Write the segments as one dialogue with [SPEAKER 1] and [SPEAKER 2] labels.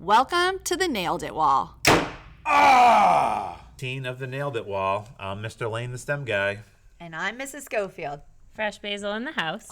[SPEAKER 1] Welcome to the Nailed It Wall.
[SPEAKER 2] Teen of the Nailed It Wall. I'm Mr. Lane, the STEM guy.
[SPEAKER 3] And I'm Mrs. Schofield.
[SPEAKER 4] Fresh basil in the house.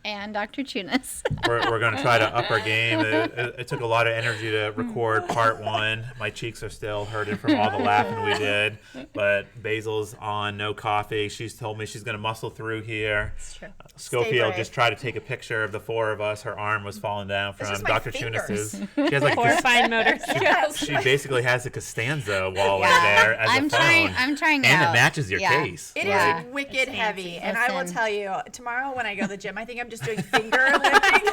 [SPEAKER 5] And Dr. Tunis.
[SPEAKER 2] We're going to try to up our game. It took a lot of energy to record part one. My cheeks are still hurting from all the laughing we did. But Basil's on no coffee. She's told me she's going to muscle through here.
[SPEAKER 3] It's true.
[SPEAKER 2] Schofield just tried to take a picture of the four of us. Her arm was falling down from Dr. Tunis's. She has like
[SPEAKER 4] fine motor skills.
[SPEAKER 2] She basically has a Costanza wall right there as a phone.
[SPEAKER 5] I'm trying
[SPEAKER 2] and
[SPEAKER 5] out.
[SPEAKER 2] it matches your case.
[SPEAKER 3] It is wicked heavy. And I will tell you, tomorrow when I go to the gym, I think I'm just doing finger lifting.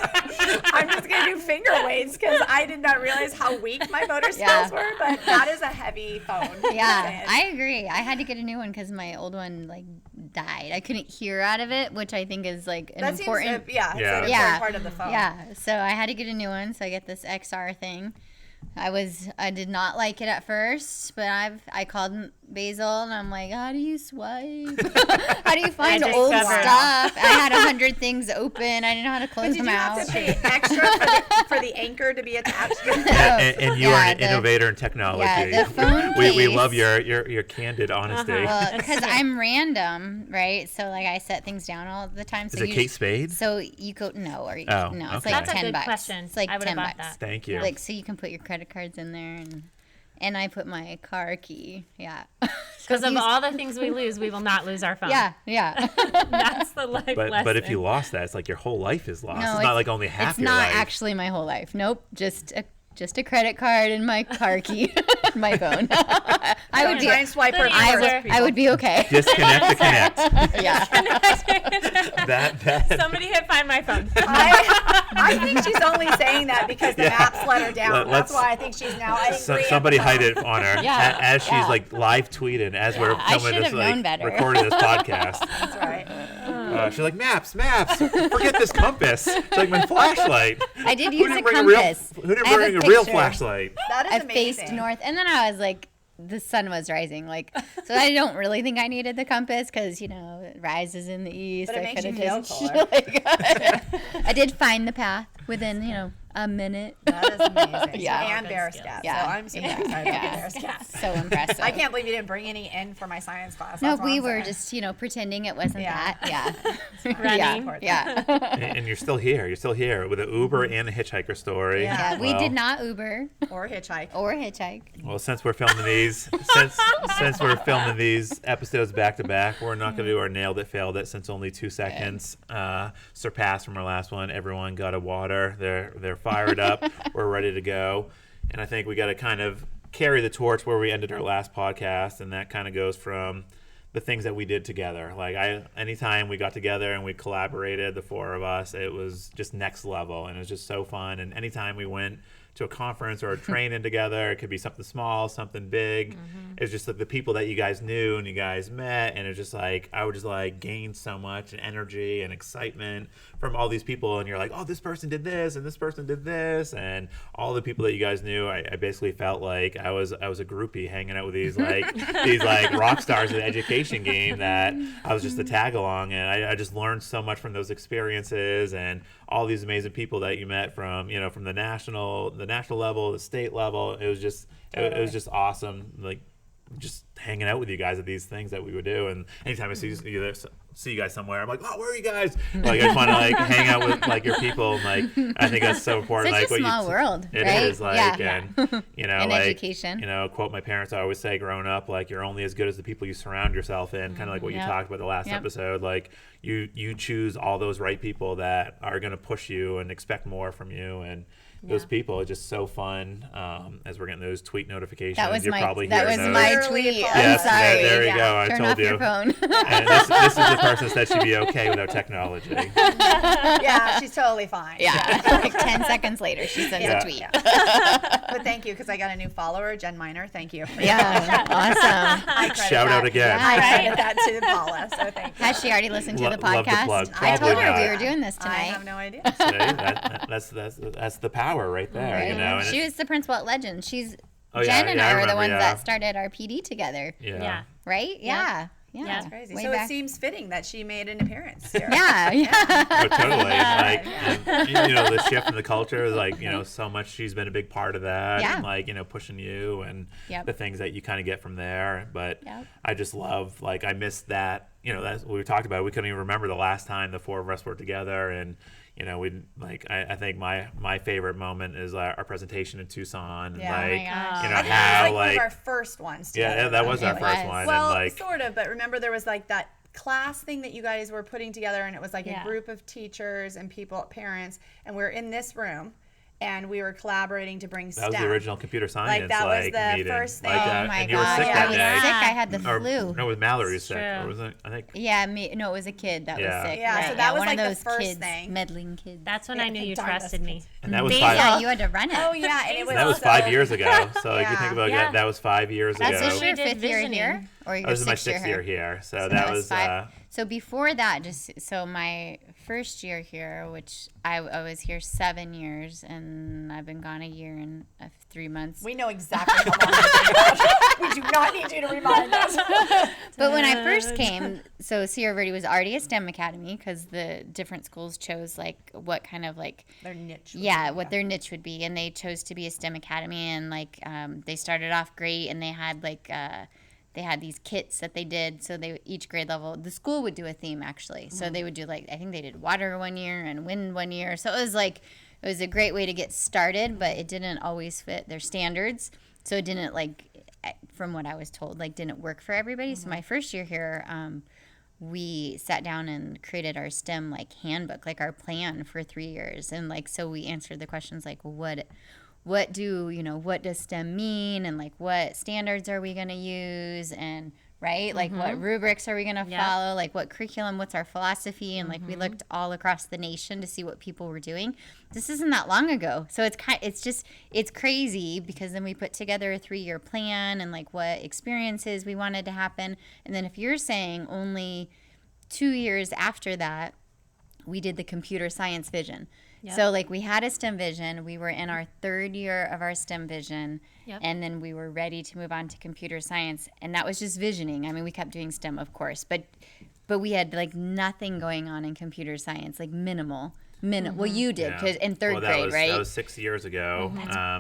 [SPEAKER 3] I'm just going to do finger weights because I did not realize how weak my motor skills were. But that is a heavy phone.
[SPEAKER 5] Yeah, I agree. I had to get a new one because my old one died. I couldn't hear out of it, which I think is important.
[SPEAKER 3] It's an important part of the phone.
[SPEAKER 5] Yeah, so I had to get a new one. So I get this XR thing. I did not like it at first, but I called Basil and I'm like, how do you swipe? How do you find old stuff? I had 100 things open. I didn't know how to close them out.
[SPEAKER 3] Did you have to pay extra for the anchor to be attached to it?
[SPEAKER 2] And you are an innovator in technology.
[SPEAKER 5] Yeah, the phone
[SPEAKER 2] we love your candid honesty.
[SPEAKER 5] Well, because I'm random, right? So I set things down all the time. So
[SPEAKER 2] is it Kate Spade?
[SPEAKER 5] So you go no, it's
[SPEAKER 2] okay.
[SPEAKER 5] like
[SPEAKER 4] That's
[SPEAKER 5] $10.
[SPEAKER 4] a good question.
[SPEAKER 5] It's like
[SPEAKER 4] I would have
[SPEAKER 5] $10.
[SPEAKER 4] bought that.
[SPEAKER 2] Thank you.
[SPEAKER 5] So you can put your credit cards in there and I put my car key. Yeah.
[SPEAKER 4] Because of all the things we lose, we will not lose our phone.
[SPEAKER 5] Yeah.
[SPEAKER 4] That's the life lesson.
[SPEAKER 2] But if you lost that, it's like your whole life is lost.
[SPEAKER 5] No,
[SPEAKER 2] it's not like only half your life.
[SPEAKER 5] It's not actually my whole life. Nope. Just a credit card and my car key, my phone. I would
[SPEAKER 3] try and swipe her.
[SPEAKER 5] I would be okay.
[SPEAKER 2] Disconnect to connect.
[SPEAKER 5] Yeah.
[SPEAKER 4] Somebody hit find my phone.
[SPEAKER 3] I think she's only saying that because the maps let her down. That's why I think she's now angry.
[SPEAKER 2] Somebody hide it on her as she's live tweeting as we're filming this, recording this podcast.
[SPEAKER 3] That's right.
[SPEAKER 2] She's like, maps. Forget this compass. It's like my flashlight.
[SPEAKER 5] I did use a compass.
[SPEAKER 2] Who didn't bring a real flashlight?
[SPEAKER 3] That is amazing.
[SPEAKER 5] I faced north, and then I was like, the sun was rising, so I don't really think I needed the compass because it rises in the east.
[SPEAKER 3] But it makes you feel cooler.
[SPEAKER 5] I did find the path within a minute.
[SPEAKER 3] That is amazing.
[SPEAKER 5] Yeah.
[SPEAKER 3] And bear scat.
[SPEAKER 5] Yeah.
[SPEAKER 3] So I'm super excited about bear scat.
[SPEAKER 5] So impressive.
[SPEAKER 3] I can't believe you didn't bring any in for my science class.
[SPEAKER 5] No, we were just pretending it wasn't that. Yeah.
[SPEAKER 4] Running.
[SPEAKER 5] Yeah.
[SPEAKER 2] And you're still here. You're still here with an Uber and a hitchhiker story.
[SPEAKER 5] Yeah. We did not Uber
[SPEAKER 3] or hitchhike.
[SPEAKER 2] Well, since we're filming these, since we're filming these episodes back to back, we're not going to do our nailed it, failed it, since only 2 seconds surpassed from our last one. Everyone got a water. They're fired up. We're ready to go. And I think we got to kind of carry the torch where we ended our last podcast, and that kind of goes from the things that we did together. Anytime we got together and we collaborated, the four of us, it was just next level, and it was just so fun. And anytime we went to a conference or a training together, it could be something small, something big. It was just the people that you guys knew and you guys met, and it was just I would just gain so much energy and excitement from all these people. And you're like, oh, this person did this and this person did this, and all the people that you guys knew, I basically felt like I was a groupie hanging out with these these rock stars in the education game that I was just a tag along. And I just learned so much from those experiences and all these amazing people that you met from the national level, the state level. It was just awesome, just hanging out with you guys at these things that we would do. And anytime I see you guys somewhere, I'm like, oh, where are you guys? I just want to hang out with your people. And I think that's so important.
[SPEAKER 5] Such a small world,
[SPEAKER 2] it
[SPEAKER 5] right?
[SPEAKER 2] is and
[SPEAKER 5] in education.
[SPEAKER 2] Quote my parents I always say growing up, you're only as good as the people you surround yourself in. Kind of like what you talked about the last episode. You choose all those right people that are going to push you and expect more from you, and those people are just so fun. As we're getting those tweet notifications,
[SPEAKER 5] that was
[SPEAKER 2] my tweet.
[SPEAKER 5] Yes,
[SPEAKER 2] I'm sorry. There you go. I
[SPEAKER 5] Turn
[SPEAKER 2] told
[SPEAKER 5] off
[SPEAKER 2] you.
[SPEAKER 5] Your phone.
[SPEAKER 2] And this is the person that should be okay with our technology.
[SPEAKER 3] Yeah, she's totally fine.
[SPEAKER 5] Yeah. 10 seconds later, she sends a tweet.
[SPEAKER 3] But thank you, because I got a new follower, Jen Miner. Thank you.
[SPEAKER 5] Yeah, awesome.
[SPEAKER 2] Shout out again.
[SPEAKER 3] I credit that to Paula, so thank you.
[SPEAKER 5] Has she already listened to the
[SPEAKER 2] Love
[SPEAKER 5] podcast?
[SPEAKER 2] the plug.
[SPEAKER 5] I told her
[SPEAKER 2] Probably
[SPEAKER 5] we were doing this tonight.
[SPEAKER 3] I have no idea.
[SPEAKER 2] That's the power right there.
[SPEAKER 5] Right.
[SPEAKER 2] And
[SPEAKER 5] she was the principal at Legend. Jen
[SPEAKER 2] I
[SPEAKER 5] and I were the
[SPEAKER 2] remember,
[SPEAKER 5] ones that started our PD together.
[SPEAKER 2] Yeah.
[SPEAKER 5] Right? Yeah. Yeah,
[SPEAKER 4] Yeah.
[SPEAKER 3] That's crazy.
[SPEAKER 5] Way
[SPEAKER 3] So
[SPEAKER 5] back.
[SPEAKER 3] it seems fitting that she made an appearance here.
[SPEAKER 5] Yeah.
[SPEAKER 2] Oh, totally. And the shift in the culture is like, so much she's been a big part of that.
[SPEAKER 5] Yeah.
[SPEAKER 2] And like, pushing you and
[SPEAKER 5] Yep.
[SPEAKER 2] the things that you kind of get from there. But
[SPEAKER 5] Yep.
[SPEAKER 2] I just love, like, I miss that, that's what we talked about. We couldn't even remember the last time the four of us were together. And, I think my favorite moment is our presentation in Tucson.
[SPEAKER 3] Yeah.
[SPEAKER 5] Oh my
[SPEAKER 2] Like,
[SPEAKER 5] gosh.
[SPEAKER 3] I think it
[SPEAKER 2] how,
[SPEAKER 3] was like one
[SPEAKER 2] like,
[SPEAKER 3] of our first ones together.
[SPEAKER 2] yeah, that was our
[SPEAKER 5] It
[SPEAKER 2] first
[SPEAKER 5] was.
[SPEAKER 2] one.
[SPEAKER 3] Well,
[SPEAKER 2] and like,
[SPEAKER 3] sort of, but remember there was like that class thing that you guys were putting together, and it was like
[SPEAKER 4] Yeah.
[SPEAKER 3] a group of teachers and people, parents, and we were in this room, and we were collaborating to bring
[SPEAKER 2] that was
[SPEAKER 3] staff.
[SPEAKER 2] the original computer science
[SPEAKER 3] that was the
[SPEAKER 2] meeting.
[SPEAKER 3] first thing.
[SPEAKER 2] Like
[SPEAKER 5] Oh
[SPEAKER 2] that.
[SPEAKER 5] my
[SPEAKER 2] And you were
[SPEAKER 5] gosh.
[SPEAKER 2] sick
[SPEAKER 5] I
[SPEAKER 2] that
[SPEAKER 5] was
[SPEAKER 2] day.
[SPEAKER 5] sick. I had the
[SPEAKER 2] Or,
[SPEAKER 5] flu.
[SPEAKER 2] no, it was Mallory was sick.
[SPEAKER 4] true.
[SPEAKER 2] Or was it, I think.
[SPEAKER 5] Yeah, no, it was a kid that
[SPEAKER 2] Yeah.
[SPEAKER 5] was sick.
[SPEAKER 3] Yeah, so
[SPEAKER 5] right.
[SPEAKER 3] that was
[SPEAKER 5] one
[SPEAKER 3] like
[SPEAKER 5] of
[SPEAKER 3] the
[SPEAKER 5] those
[SPEAKER 3] first
[SPEAKER 5] kids,
[SPEAKER 3] thing.
[SPEAKER 5] meddling kids.
[SPEAKER 4] That's when
[SPEAKER 3] Yeah,
[SPEAKER 4] I knew you
[SPEAKER 3] darn those
[SPEAKER 4] trusted me.
[SPEAKER 3] kids.
[SPEAKER 2] And that was
[SPEAKER 5] Basil,
[SPEAKER 2] five.
[SPEAKER 5] you had to run it.
[SPEAKER 3] Oh yeah, and it was
[SPEAKER 2] That was
[SPEAKER 3] so-
[SPEAKER 2] 5 years ago. So like, you
[SPEAKER 3] Yeah.
[SPEAKER 2] think about
[SPEAKER 4] Yeah.
[SPEAKER 2] that was 5 years
[SPEAKER 5] That's
[SPEAKER 2] ago.
[SPEAKER 5] just your
[SPEAKER 4] We did
[SPEAKER 5] fifth year
[SPEAKER 4] visioning.
[SPEAKER 5] here, or your
[SPEAKER 2] This is my
[SPEAKER 5] sixth year
[SPEAKER 2] sixth year here. So
[SPEAKER 5] So
[SPEAKER 2] that was
[SPEAKER 5] 5. So before that, so my first year here, which I was here 7 years, and I've been gone a year and 3 months.
[SPEAKER 3] We know exactly how long you've been about. We do not need you to remind us.
[SPEAKER 5] But when I first came, so Sierra Verde was already a STEM academy because the different schools chose like what kind of like
[SPEAKER 3] Their niche.
[SPEAKER 5] what their niche would be, and they chose to be a STEM academy, and like they started off great, and they had like they had these kits that they did, so they each grade level the school would do a theme actually, so they would do like I think they did water one year and wind one year, so it was a great way to get started, but it didn't always fit their standards, so it didn't like from what I was told like didn't work for everybody. So my first year here we sat down and created our STEM like handbook, like our plan for 3 years, and like so we answered the questions like what does STEM mean, and like what standards are we going to use, and right like what rubrics are we going to follow, like what curriculum, what's our philosophy, and like we looked all across the nation to see what people were doing. This isn't that long ago, so it's crazy because then we put together a 3-year plan and like what experiences we wanted to happen, and then if you're saying only 2 years after that we did the computer science vision.
[SPEAKER 4] Yep.
[SPEAKER 5] So like we had a STEM vision, we were in our 3rd year of our STEM vision,
[SPEAKER 4] Yep.
[SPEAKER 5] and then we were ready to move on to computer science, and that was just visioning. I mean, we kept doing STEM of course, but we had like nothing going on in computer science, like minimal. Well, you did because in 3rd grade, right?
[SPEAKER 2] That was 6 years ago.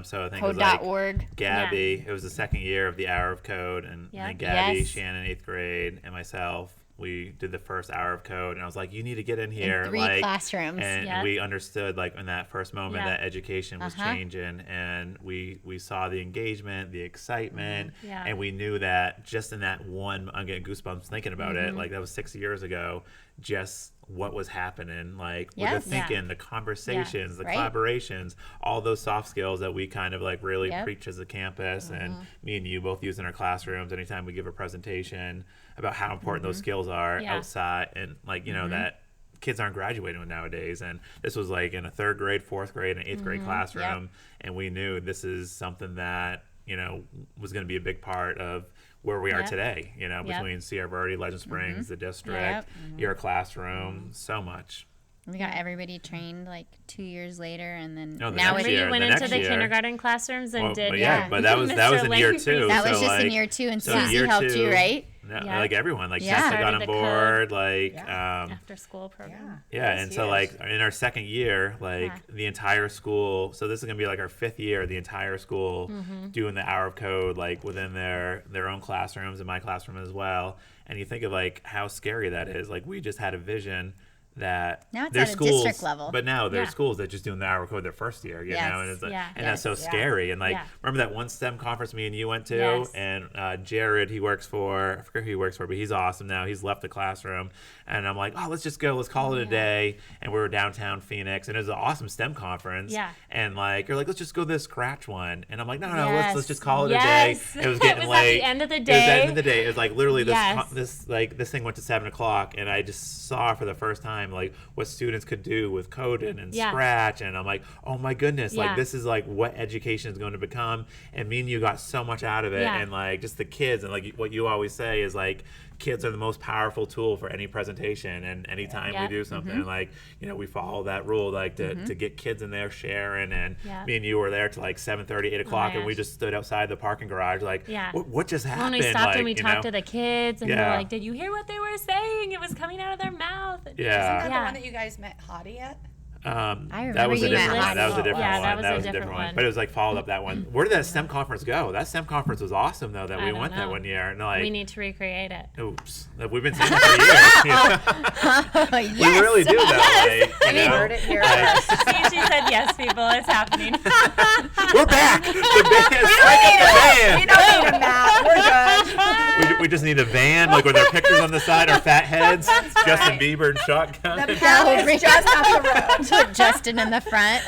[SPEAKER 2] So I think
[SPEAKER 5] Code.org.
[SPEAKER 2] it was like Gabby. It was the 2nd year of the Hour of Code, and
[SPEAKER 4] Yep.
[SPEAKER 2] then Gabby,
[SPEAKER 5] Yes.
[SPEAKER 2] Shannon, 8th grade, and myself. We did the first Hour of Code, and I was like, "You need to get in here."
[SPEAKER 5] In 3
[SPEAKER 2] like,
[SPEAKER 5] classrooms.
[SPEAKER 2] and
[SPEAKER 4] Yep.
[SPEAKER 2] we understood, like in that first moment,
[SPEAKER 4] Yeah.
[SPEAKER 2] that education was changing, and we saw the engagement, the excitement,
[SPEAKER 4] Yeah.
[SPEAKER 2] and we knew that just in that one. I'm getting goosebumps thinking about it. Like that was 6 years ago. Just what was happening, like with
[SPEAKER 5] Yes.
[SPEAKER 2] the thinking, the conversations, the
[SPEAKER 5] Right.
[SPEAKER 2] collaborations, all those soft skills that we kind of like really
[SPEAKER 5] Yep.
[SPEAKER 2] preach as a campus, and me and you both use in our classrooms anytime we give a presentation about how important those skills are
[SPEAKER 4] Yeah.
[SPEAKER 2] outside, and like that kids aren't graduating with nowadays. And this was like in a 3rd grade, 4th grade, and 8th grade classroom, and we knew this is something that was going to be a big part of where we are
[SPEAKER 4] Yep.
[SPEAKER 2] today, between Sierra Verde, Legend Springs, the district,
[SPEAKER 5] Yep.
[SPEAKER 2] your classroom, so much.
[SPEAKER 5] We got everybody trained like 2 years later, and then
[SPEAKER 2] No, the
[SPEAKER 5] now
[SPEAKER 2] next
[SPEAKER 5] it's
[SPEAKER 2] year.
[SPEAKER 4] You went
[SPEAKER 2] the
[SPEAKER 4] into
[SPEAKER 2] next
[SPEAKER 4] the
[SPEAKER 2] year.
[SPEAKER 4] kindergarten classrooms and
[SPEAKER 2] Well,
[SPEAKER 4] did
[SPEAKER 2] but that was in year 2.
[SPEAKER 5] that was
[SPEAKER 2] so
[SPEAKER 5] just in
[SPEAKER 2] like,
[SPEAKER 5] year 2, and
[SPEAKER 2] so
[SPEAKER 5] Susie
[SPEAKER 2] year
[SPEAKER 5] helped
[SPEAKER 2] 2,
[SPEAKER 5] you, right?
[SPEAKER 2] No,
[SPEAKER 4] Yeah.
[SPEAKER 2] like everyone, like
[SPEAKER 5] Yeah.
[SPEAKER 2] Tessa got
[SPEAKER 4] Started
[SPEAKER 2] on
[SPEAKER 4] the
[SPEAKER 2] board, like
[SPEAKER 4] after school program.
[SPEAKER 2] yeah,
[SPEAKER 3] That's
[SPEAKER 2] and so
[SPEAKER 3] huge.
[SPEAKER 2] like in our 2nd year, like
[SPEAKER 4] Yeah.
[SPEAKER 2] the entire school. So this is gonna be like our 5th year. The entire school doing the Hour of Code, like within their own classrooms and my classroom as well. And you think of like how scary that is. Like we just had a vision that
[SPEAKER 5] Now it's
[SPEAKER 2] there's
[SPEAKER 5] at a
[SPEAKER 2] schools,
[SPEAKER 5] district level.
[SPEAKER 2] but now there's
[SPEAKER 4] Yeah.
[SPEAKER 2] schools that just doing the Hour of Code their first year, you
[SPEAKER 5] Yes.
[SPEAKER 2] know, and it's like,
[SPEAKER 4] Yeah.
[SPEAKER 2] and that's so
[SPEAKER 5] Yes.
[SPEAKER 3] Yeah.
[SPEAKER 2] scary. And like,
[SPEAKER 4] Yeah.
[SPEAKER 2] remember that one STEM conference me and you went to,
[SPEAKER 4] Yes.
[SPEAKER 2] and Jared, he works for, I forget who he works for, but he's awesome now. He's left the classroom, and I'm like, oh, let's just go, let's call it a day. And we were downtown Phoenix, and it was an awesome STEM conference.
[SPEAKER 4] Yeah.
[SPEAKER 2] And like, you're like, let's just go to this Scratch one, and I'm like, no,
[SPEAKER 5] Yes.
[SPEAKER 2] let's just call it
[SPEAKER 4] Yes.
[SPEAKER 2] a day. It was
[SPEAKER 4] It
[SPEAKER 2] getting
[SPEAKER 4] was at the
[SPEAKER 2] late.
[SPEAKER 4] end of the
[SPEAKER 2] It was at the
[SPEAKER 4] day.
[SPEAKER 2] end of the day. It was like literally this
[SPEAKER 4] Yes.
[SPEAKER 2] this thing went to 7:00, and I just saw for the first time like what students could do with coding and
[SPEAKER 4] Yeah.
[SPEAKER 2] Scratch, and I'm like, oh my goodness,
[SPEAKER 4] Yeah.
[SPEAKER 2] like this is like what education is going to become. And me and you got so much out of it,
[SPEAKER 4] Yeah.
[SPEAKER 2] and like just the kids, and like what you always say is like kids are the most powerful tool for any presentation, and anytime we do something like, we follow that rule, like to get kids in there sharing, and me and you were there till like 7:30, 8 o'clock, and we just stood outside the parking garage like, what just happened?
[SPEAKER 4] When we stopped and we
[SPEAKER 2] you
[SPEAKER 4] talked to the kids, and we were like, did you hear what they were saying? It was coming out of their mouth.
[SPEAKER 3] Isn't that the one that you guys met Hottie at?
[SPEAKER 5] I remember
[SPEAKER 2] that was a different one.
[SPEAKER 5] Hottie.
[SPEAKER 2] That was a different one.
[SPEAKER 4] That was a different one.
[SPEAKER 2] But it was like followed up that one. Where did that STEM conference go? That STEM conference was awesome though. That we went that one year. And like,
[SPEAKER 4] we need to recreate it.
[SPEAKER 2] Oops, we've been saying it for years. We really do that. Like,
[SPEAKER 3] you heard it here.
[SPEAKER 4] See, she said yes, people. It's happening.
[SPEAKER 2] We're back. The band.
[SPEAKER 3] We don't need a map. We're good.
[SPEAKER 2] We just need a van, like with our pictures on the side, our fat heads, Justin Bieber and shotgun.
[SPEAKER 3] The path is just up the road.
[SPEAKER 5] Put Justin in the front.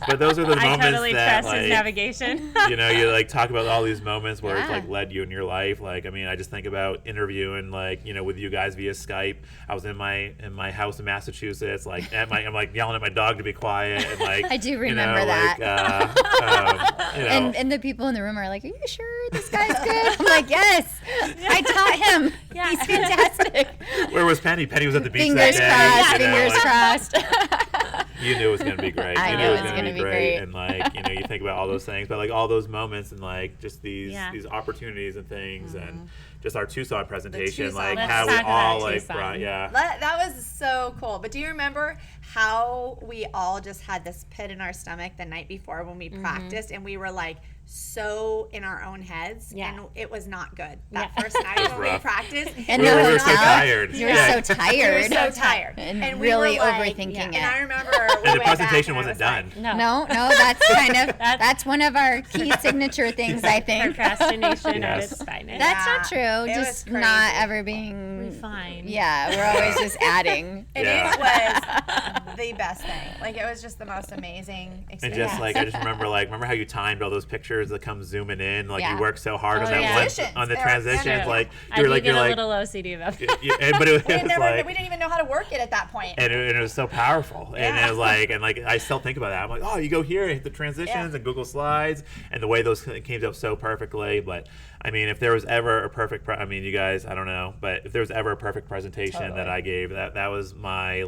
[SPEAKER 2] But those are the moments
[SPEAKER 4] I totally
[SPEAKER 2] that,
[SPEAKER 4] trust his navigation.
[SPEAKER 2] You like talk about all these moments where it's like led you in your life. Like, I mean, I just think about interviewing, like, with you guys via Skype. I was in my house in Massachusetts, like I'm like yelling at my dog to be quiet, and like
[SPEAKER 5] I do remember that.
[SPEAKER 2] Like,
[SPEAKER 5] and the people in the room are like, "Are you sure this guy's good?" I'm like, "Yes, I taught him.
[SPEAKER 4] Yeah.
[SPEAKER 5] He's fantastic."
[SPEAKER 2] Where was Penny? Penny was at the beach
[SPEAKER 5] Fingers
[SPEAKER 2] that day.
[SPEAKER 5] crossed. Fingers crossed.
[SPEAKER 2] You knew it was going to be great.
[SPEAKER 5] I
[SPEAKER 2] You
[SPEAKER 5] knew
[SPEAKER 2] knew
[SPEAKER 5] it was going to be great.
[SPEAKER 2] And like, you think about all those things, but like all those moments and like just these opportunities and things, and just our Tucson presentation, like
[SPEAKER 4] Let's
[SPEAKER 2] how we
[SPEAKER 4] talk
[SPEAKER 2] all
[SPEAKER 4] about
[SPEAKER 2] like
[SPEAKER 4] Tucson.
[SPEAKER 2] brought,
[SPEAKER 3] That was so cool. But do you remember how we all just had this pit in our stomach the night before when we practiced, and we were like so in our own heads, and it was not good that first night when we practiced.
[SPEAKER 5] And
[SPEAKER 2] we
[SPEAKER 5] no,
[SPEAKER 2] were so tired.
[SPEAKER 5] You were so tired.
[SPEAKER 3] We were so tired.
[SPEAKER 5] And
[SPEAKER 3] we
[SPEAKER 5] really
[SPEAKER 3] were like,
[SPEAKER 5] overthinking it.
[SPEAKER 3] And I remember
[SPEAKER 2] And the presentation wasn't done.
[SPEAKER 5] No, that's kind of that's one of our key signature things, I think.
[SPEAKER 4] Procrastination at
[SPEAKER 2] Yes.
[SPEAKER 4] its finest.
[SPEAKER 5] That's not true.
[SPEAKER 3] It
[SPEAKER 5] Just
[SPEAKER 3] was crazy.
[SPEAKER 5] not ever being
[SPEAKER 4] Refined.
[SPEAKER 5] Yeah, we're always just adding.
[SPEAKER 3] And it was the best thing. Like, it was just the most amazing experience.
[SPEAKER 2] And just like I just remember how you timed all those pictures that come zooming in, like you worked so hard on that
[SPEAKER 3] Transitions.
[SPEAKER 2] one on the
[SPEAKER 3] They were
[SPEAKER 2] transitions,
[SPEAKER 3] good.
[SPEAKER 2] like
[SPEAKER 4] I
[SPEAKER 2] you're
[SPEAKER 4] do
[SPEAKER 2] like
[SPEAKER 4] get
[SPEAKER 2] you're
[SPEAKER 4] a
[SPEAKER 2] like
[SPEAKER 4] little OCD about that.
[SPEAKER 2] but it
[SPEAKER 3] we
[SPEAKER 2] was like
[SPEAKER 3] didn't even know how to work it at that point.
[SPEAKER 2] and it was so powerful, and it was like I still think about that. I'm like, oh, you go here and hit the transitions and Google Slides, and the way those came up so perfectly. But I mean, if there was ever a perfect, I mean, you guys, I don't know, but if there was ever a perfect presentation that I gave, that was my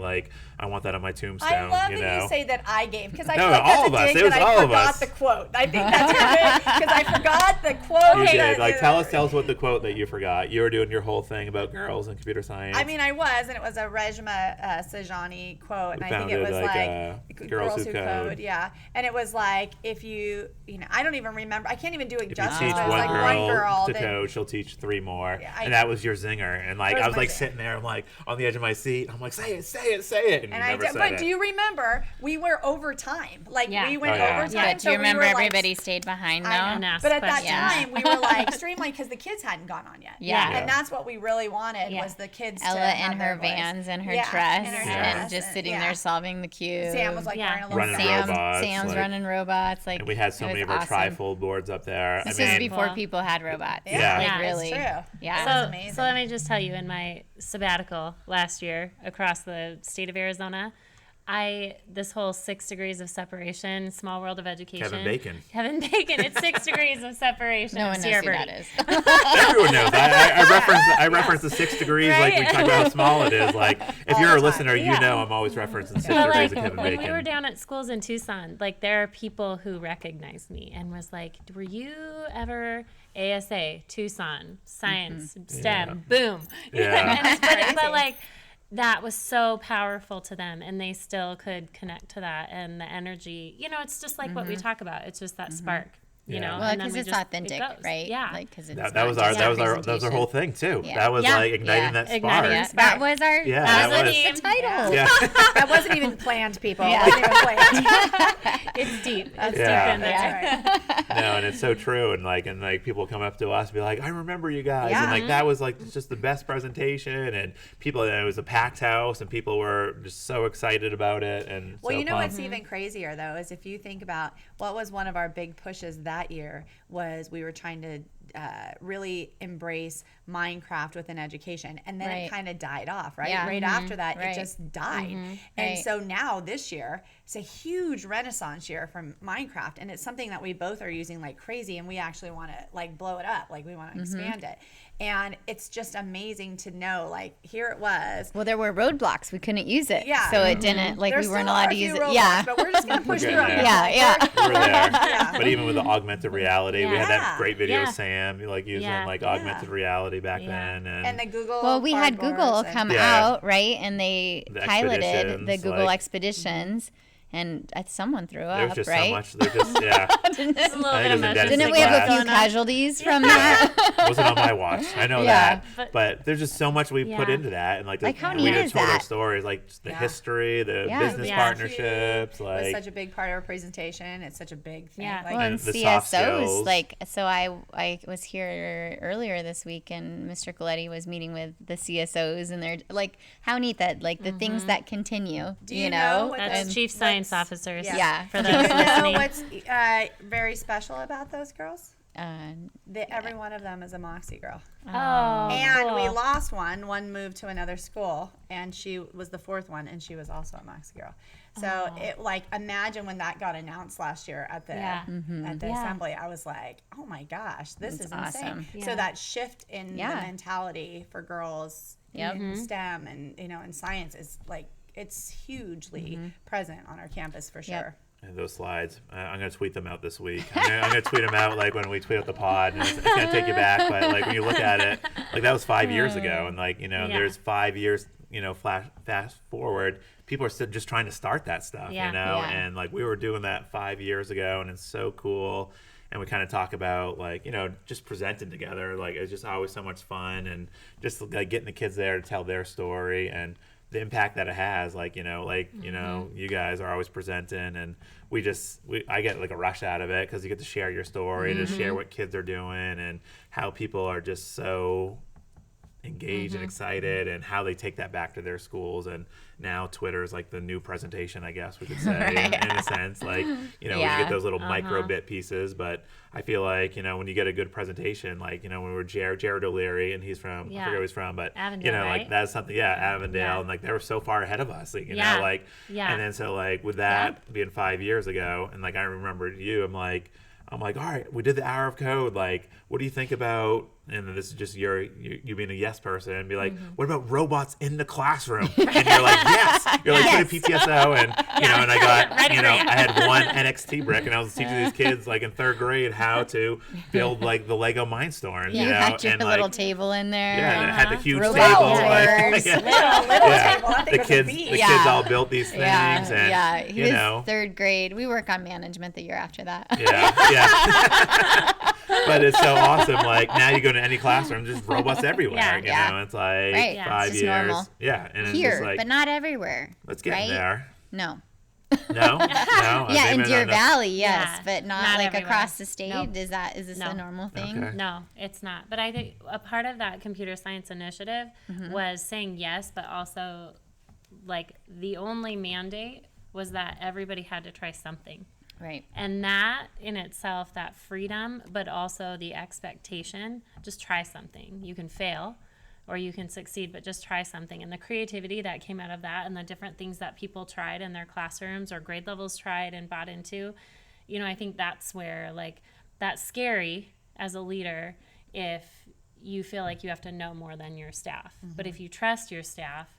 [SPEAKER 2] I want that on my tombstone.
[SPEAKER 3] I love
[SPEAKER 2] you
[SPEAKER 3] that
[SPEAKER 2] know?
[SPEAKER 3] you say that I gave, because I
[SPEAKER 2] No,
[SPEAKER 3] feel like
[SPEAKER 2] all
[SPEAKER 3] that's
[SPEAKER 2] of us.
[SPEAKER 3] a
[SPEAKER 2] It
[SPEAKER 3] dig
[SPEAKER 2] was
[SPEAKER 3] that I
[SPEAKER 2] all of
[SPEAKER 3] forgot
[SPEAKER 2] us.
[SPEAKER 3] the quote. I think that's your big, because I forgot the quote.
[SPEAKER 2] You did. Like, tell us what the quote that you forgot. You were doing your whole thing about girls and computer science.
[SPEAKER 3] I mean, I was, and it was a Rejma Sajani quote, and I think it was like
[SPEAKER 2] Girls Who Code.
[SPEAKER 3] Yeah, and it was like, if you I don't even remember. I can't even do it
[SPEAKER 2] if
[SPEAKER 3] justice.
[SPEAKER 2] you teach
[SPEAKER 3] It was
[SPEAKER 2] one
[SPEAKER 3] like
[SPEAKER 2] girl to
[SPEAKER 3] then-
[SPEAKER 2] code, she'll teach 3 more.
[SPEAKER 3] Yeah,
[SPEAKER 2] and that was your zinger. And like
[SPEAKER 3] That was
[SPEAKER 2] I was
[SPEAKER 3] my
[SPEAKER 2] like
[SPEAKER 3] zinger.
[SPEAKER 2] sitting there, I'm like on the edge of my seat. I'm like, say it. And you
[SPEAKER 3] And I
[SPEAKER 2] never
[SPEAKER 3] did,
[SPEAKER 2] said
[SPEAKER 3] but
[SPEAKER 2] it.
[SPEAKER 3] do you remember we were over time? Like we went
[SPEAKER 2] Oh, yeah.
[SPEAKER 3] over time.
[SPEAKER 5] Yeah, do
[SPEAKER 3] so
[SPEAKER 5] you
[SPEAKER 3] we
[SPEAKER 5] remember
[SPEAKER 3] were, like,
[SPEAKER 5] everybody stayed behind though?
[SPEAKER 3] I know.
[SPEAKER 4] asked
[SPEAKER 3] But at that
[SPEAKER 4] questions.
[SPEAKER 3] time, we were like streamlined because the kids hadn't gone on yet.
[SPEAKER 5] Yeah.
[SPEAKER 3] And that's what we really wanted
[SPEAKER 4] Yeah.
[SPEAKER 3] was the kids
[SPEAKER 5] Ella
[SPEAKER 3] to have
[SPEAKER 5] in
[SPEAKER 3] their
[SPEAKER 5] her
[SPEAKER 3] voice.
[SPEAKER 5] vans and her
[SPEAKER 3] Yeah,
[SPEAKER 5] dress
[SPEAKER 3] in her
[SPEAKER 5] and
[SPEAKER 3] dress
[SPEAKER 5] just
[SPEAKER 3] and-
[SPEAKER 5] sitting
[SPEAKER 3] yeah.
[SPEAKER 5] there solving the cube.
[SPEAKER 3] Sam was like
[SPEAKER 4] Yeah.
[SPEAKER 3] wearing a little
[SPEAKER 2] Running
[SPEAKER 3] Sam.
[SPEAKER 2] robots,
[SPEAKER 5] Sam's
[SPEAKER 2] like-
[SPEAKER 5] running robots. Like
[SPEAKER 2] and we had so
[SPEAKER 5] it
[SPEAKER 2] many
[SPEAKER 5] was
[SPEAKER 2] of our
[SPEAKER 5] awesome.
[SPEAKER 2] trifold boards up there.
[SPEAKER 5] This
[SPEAKER 2] I mean,
[SPEAKER 5] is before
[SPEAKER 4] Cool.
[SPEAKER 5] people had robots.
[SPEAKER 3] Yeah,
[SPEAKER 5] Like
[SPEAKER 4] Yeah, it's
[SPEAKER 5] really.
[SPEAKER 3] true.
[SPEAKER 5] Yeah.
[SPEAKER 3] That's
[SPEAKER 4] So,
[SPEAKER 3] amazing.
[SPEAKER 4] so let me just tell you, in my sabbatical last year across the state of Arizona, this whole 6 degrees of separation, small world of education.
[SPEAKER 2] Kevin Bacon.
[SPEAKER 4] It's 6 degrees of separation.
[SPEAKER 5] No
[SPEAKER 4] of
[SPEAKER 5] one knows
[SPEAKER 4] Sierra
[SPEAKER 5] who that
[SPEAKER 4] Birdie.
[SPEAKER 5] is.
[SPEAKER 2] Everyone knows. I reference the 6 degrees, like we
[SPEAKER 4] Right?
[SPEAKER 2] talk about how small it is. Like if
[SPEAKER 3] All
[SPEAKER 2] you're a
[SPEAKER 3] the time.
[SPEAKER 2] listener, you
[SPEAKER 4] Yeah.
[SPEAKER 2] know I'm always referencing 6
[SPEAKER 4] But
[SPEAKER 2] degrees
[SPEAKER 4] like
[SPEAKER 2] of Kevin
[SPEAKER 4] when
[SPEAKER 2] Bacon.
[SPEAKER 4] we were down at schools in Tucson, like there are people who recognized me and was like, "Were you ever ASA, Tucson, science, STEM, boom?"
[SPEAKER 2] Yeah.
[SPEAKER 4] but like that was so powerful to them, and they still could connect to that and the energy. It's just like what we talk about. It's just that spark. You know,
[SPEAKER 5] Well,
[SPEAKER 4] and then
[SPEAKER 5] because
[SPEAKER 4] we
[SPEAKER 5] it's
[SPEAKER 4] just- it
[SPEAKER 5] authentic,
[SPEAKER 4] goes.
[SPEAKER 5] right?
[SPEAKER 4] Yeah,
[SPEAKER 5] Like because it's
[SPEAKER 2] that
[SPEAKER 5] not
[SPEAKER 2] was
[SPEAKER 5] just
[SPEAKER 2] our
[SPEAKER 5] a
[SPEAKER 2] that was our whole thing too.
[SPEAKER 5] Yeah.
[SPEAKER 2] That was
[SPEAKER 4] Yeah.
[SPEAKER 2] like igniting
[SPEAKER 5] Yeah.
[SPEAKER 2] that spark.
[SPEAKER 4] Igniting it.
[SPEAKER 5] That was our
[SPEAKER 2] Yeah,
[SPEAKER 5] that
[SPEAKER 2] that
[SPEAKER 5] was
[SPEAKER 4] was-
[SPEAKER 5] the title.
[SPEAKER 2] Yeah.
[SPEAKER 3] That wasn't even planned, people.
[SPEAKER 5] Yeah.
[SPEAKER 3] It wasn't even planned.
[SPEAKER 4] it's deep. It's
[SPEAKER 2] Yeah.
[SPEAKER 4] deep in there.
[SPEAKER 3] That's right.
[SPEAKER 2] No, and it's so true. And like people come up to us and be like, I remember you guys.
[SPEAKER 3] Yeah.
[SPEAKER 2] And like that was like just the best presentation, and people, it was a packed house and people were just so excited about it. And
[SPEAKER 3] Well,
[SPEAKER 2] so
[SPEAKER 3] you know
[SPEAKER 2] pumped.
[SPEAKER 3] what's even crazier though is if you think about what was one of our big pushes that year was we were trying to really embrace Minecraft within education, and then it
[SPEAKER 5] Right.
[SPEAKER 3] kind of died off, right?
[SPEAKER 5] Yeah.
[SPEAKER 3] Right after that,
[SPEAKER 5] Right.
[SPEAKER 3] it just died. And
[SPEAKER 5] Right.
[SPEAKER 3] so now this year, it's a huge renaissance year from Minecraft, and it's something that we both are using like crazy, and we actually want to like blow it up, like we want to expand it. And it's just amazing to know, like, here it was.
[SPEAKER 5] Well, there were roadblocks. We couldn't use it.
[SPEAKER 3] Yeah.
[SPEAKER 5] So it didn't, like, we weren't allowed to use it. Yeah.
[SPEAKER 3] But we're just going to push through it.
[SPEAKER 5] Yeah.
[SPEAKER 2] We're there. But even with the augmented reality, we had that great video of Sam, like, using, like, augmented reality back then.
[SPEAKER 3] And the Google.
[SPEAKER 5] Well, we had Google come out, right? And they piloted the Google
[SPEAKER 2] like,
[SPEAKER 5] expeditions. And someone threw up,
[SPEAKER 2] There's just
[SPEAKER 5] right?
[SPEAKER 2] so much. There's just,
[SPEAKER 5] Didn't we have a few casualties from that?
[SPEAKER 2] It wasn't on my watch. I know that. But there's just so much we put into that. And like
[SPEAKER 5] how
[SPEAKER 2] we
[SPEAKER 5] neat
[SPEAKER 2] just
[SPEAKER 5] is
[SPEAKER 2] told
[SPEAKER 5] that?
[SPEAKER 2] our stories, like just the history, the business partnerships. Like,
[SPEAKER 3] it's such a big part of our presentation. It's such a big thing.
[SPEAKER 4] Yeah.
[SPEAKER 3] Like,
[SPEAKER 5] Well, and
[SPEAKER 2] the soft
[SPEAKER 5] CSOs,
[SPEAKER 2] skills.
[SPEAKER 5] like, so I was here earlier this week, and Mr. Coletti was meeting with the CSOs, and they're like, how neat that, like, the things that continue,
[SPEAKER 3] Do you know what
[SPEAKER 4] That's Chief Science Officers.
[SPEAKER 5] Yeah.
[SPEAKER 4] For
[SPEAKER 3] Do
[SPEAKER 4] those
[SPEAKER 3] you know
[SPEAKER 4] listening.
[SPEAKER 3] what's very special about those girls? Every one of them is a Moxie girl.
[SPEAKER 4] Oh,
[SPEAKER 3] And we
[SPEAKER 4] cool.
[SPEAKER 3] lost one. One moved to another school, and she was the fourth one, and she was also a Moxie girl. So it, like, imagine when that got announced last year at the assembly. I was like, oh my gosh, this is
[SPEAKER 5] awesome.
[SPEAKER 3] insane. So that shift in the mentality for girls in STEM and in science is like, it's hugely present on our campus for sure.
[SPEAKER 2] And those slides, I'm going to tweet them out this week. I'm going to tweet them out like when we tweet out the pod, and it's going to take you back. But like when you look at it, like that was 5 years ago, and like there's 5 years, fast forward, people are still just trying to start that stuff, and like we were doing that 5 years ago, and it's so cool. And we kind of talk about like just presenting together, like it's just always so much fun, and just like getting the kids there to tell their story and the impact that it has, like you guys are always presenting, and I get like a rush out of it because you get to share your story, to share what kids are doing and how people are just so engaged and excited, and how they take that back to their schools. And now Twitter is like the new presentation, I guess we could say, in a sense, like you get those little micro bit pieces. But I feel like when you get a good presentation, like when we're Jared O'Leary, and he's from I forget where he's from, but
[SPEAKER 4] Avondale,
[SPEAKER 2] like
[SPEAKER 4] right?
[SPEAKER 2] that's something, Avondale, and like they were so far ahead of us, like, and then so like with that being 5 years ago, and like I remember you, I'm like, all right, we did the hour of code. Like, what do you think about? And then this is just you being a yes person, and be like, what about robots in the classroom? And you're like, yes. You're like, put a PTSO, and and I got I had one NXT brick, and I was teaching these kids like in third grade how to build like the Lego Mindstorms.
[SPEAKER 5] You had your
[SPEAKER 2] and
[SPEAKER 5] little
[SPEAKER 2] like,
[SPEAKER 5] table in there.
[SPEAKER 2] Yeah, and it had the huge
[SPEAKER 5] Robot
[SPEAKER 2] table.
[SPEAKER 5] wars.
[SPEAKER 3] Table.
[SPEAKER 2] The kids all built these things, and
[SPEAKER 5] His third grade. We work on management the year after that.
[SPEAKER 2] But it's so awesome. Like now you go to any classroom, just robots everywhere. It's like 5 years.
[SPEAKER 5] Normal.
[SPEAKER 2] And it's
[SPEAKER 5] Here,
[SPEAKER 2] just like,
[SPEAKER 5] but not everywhere.
[SPEAKER 2] let's get there.
[SPEAKER 5] No.
[SPEAKER 2] No.
[SPEAKER 5] Yeah, in Deer Valley, yes,
[SPEAKER 4] Yeah,
[SPEAKER 5] but not like
[SPEAKER 4] everywhere.
[SPEAKER 5] across the state.
[SPEAKER 4] Nope.
[SPEAKER 5] Is this a normal thing?
[SPEAKER 2] Okay.
[SPEAKER 4] No, it's not. But I think a part of that computer science initiative was saying yes, but also like the only mandate was that everybody had to try something.
[SPEAKER 5] Right.
[SPEAKER 4] And that in itself, that freedom, but also the expectation, just try something. You can fail or you can succeed, but just try something. And the creativity that came out of that, and the different things that people tried in their classrooms or grade levels tried and bought into, I think that's where, like, that's scary as a leader if you feel like you have to know more than your staff. But if you trust your staff,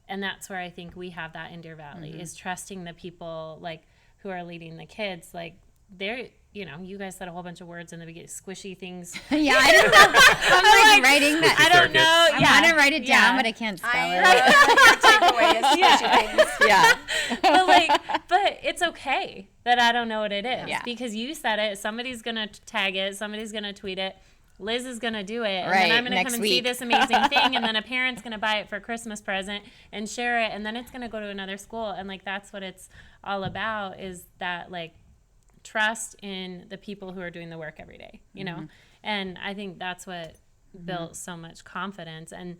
[SPEAKER 4] and that's where I think we have that in Deer Valley, is trusting the people, like, who are leading the kids. Like, they're, you guys said a whole bunch of words in the beginning, squishy things.
[SPEAKER 5] Yeah, I don't know. I'm like writing that.
[SPEAKER 4] I don't know.
[SPEAKER 5] I want to write it down, but I can't spell
[SPEAKER 4] it. But it's okay that I don't know what it is,
[SPEAKER 5] Yeah.
[SPEAKER 4] because you said it. Somebody's gonna tag it. Somebody's gonna tweet it. Liz is gonna do it, and
[SPEAKER 5] Right,
[SPEAKER 4] then I'm gonna
[SPEAKER 5] next
[SPEAKER 4] come and see
[SPEAKER 5] week.
[SPEAKER 4] this amazing thing, and then a parent's gonna buy it for a Christmas present and share it, and then it's gonna go to another school, and like that's what it's all about, is that like trust in the people who are doing the work every day, and I think that's what built so much confidence, and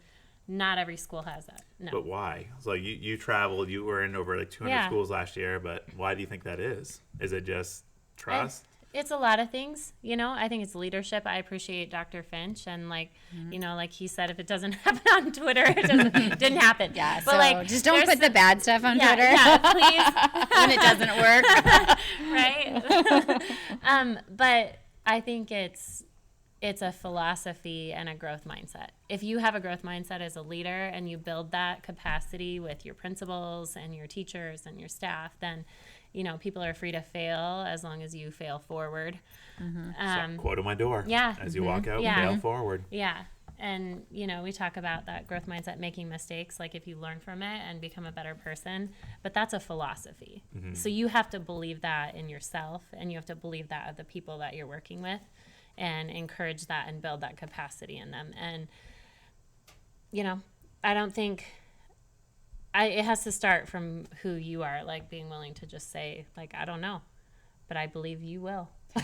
[SPEAKER 4] not every school has that. No.
[SPEAKER 2] But why? So you traveled, you were in over like 200 schools last year, but why do you think that is? Is it just trust?
[SPEAKER 4] It's a lot of things, you know. I think it's leadership. I appreciate Dr. Finch, and like, you know, like he said, if it doesn't happen on Twitter, it didn't happen.
[SPEAKER 5] Yeah,
[SPEAKER 4] but
[SPEAKER 5] so
[SPEAKER 4] like,
[SPEAKER 5] just don't put the bad stuff on Twitter.
[SPEAKER 4] Yeah, please.
[SPEAKER 5] When it doesn't work.
[SPEAKER 4] Right. But I think it's a philosophy and a growth mindset. If you have a growth mindset as a leader and you build that capacity with your principals and your teachers and your staff, then, you know, people are free to fail as long as you fail forward.
[SPEAKER 2] So, quote on my door.
[SPEAKER 4] Yeah.
[SPEAKER 2] As you walk out,
[SPEAKER 4] Yeah.
[SPEAKER 2] fail forward.
[SPEAKER 4] Yeah. And, you know, we talk about that growth mindset, making mistakes, like if you learn from it and become a better person, but that's a philosophy. So you have to believe that in yourself, and you have to believe that of the people that you're working with, and encourage that and build that capacity in them. And, you know, I don't think it has to start from who you are, like being willing to just say, like, I don't know, but I believe you will.
[SPEAKER 3] So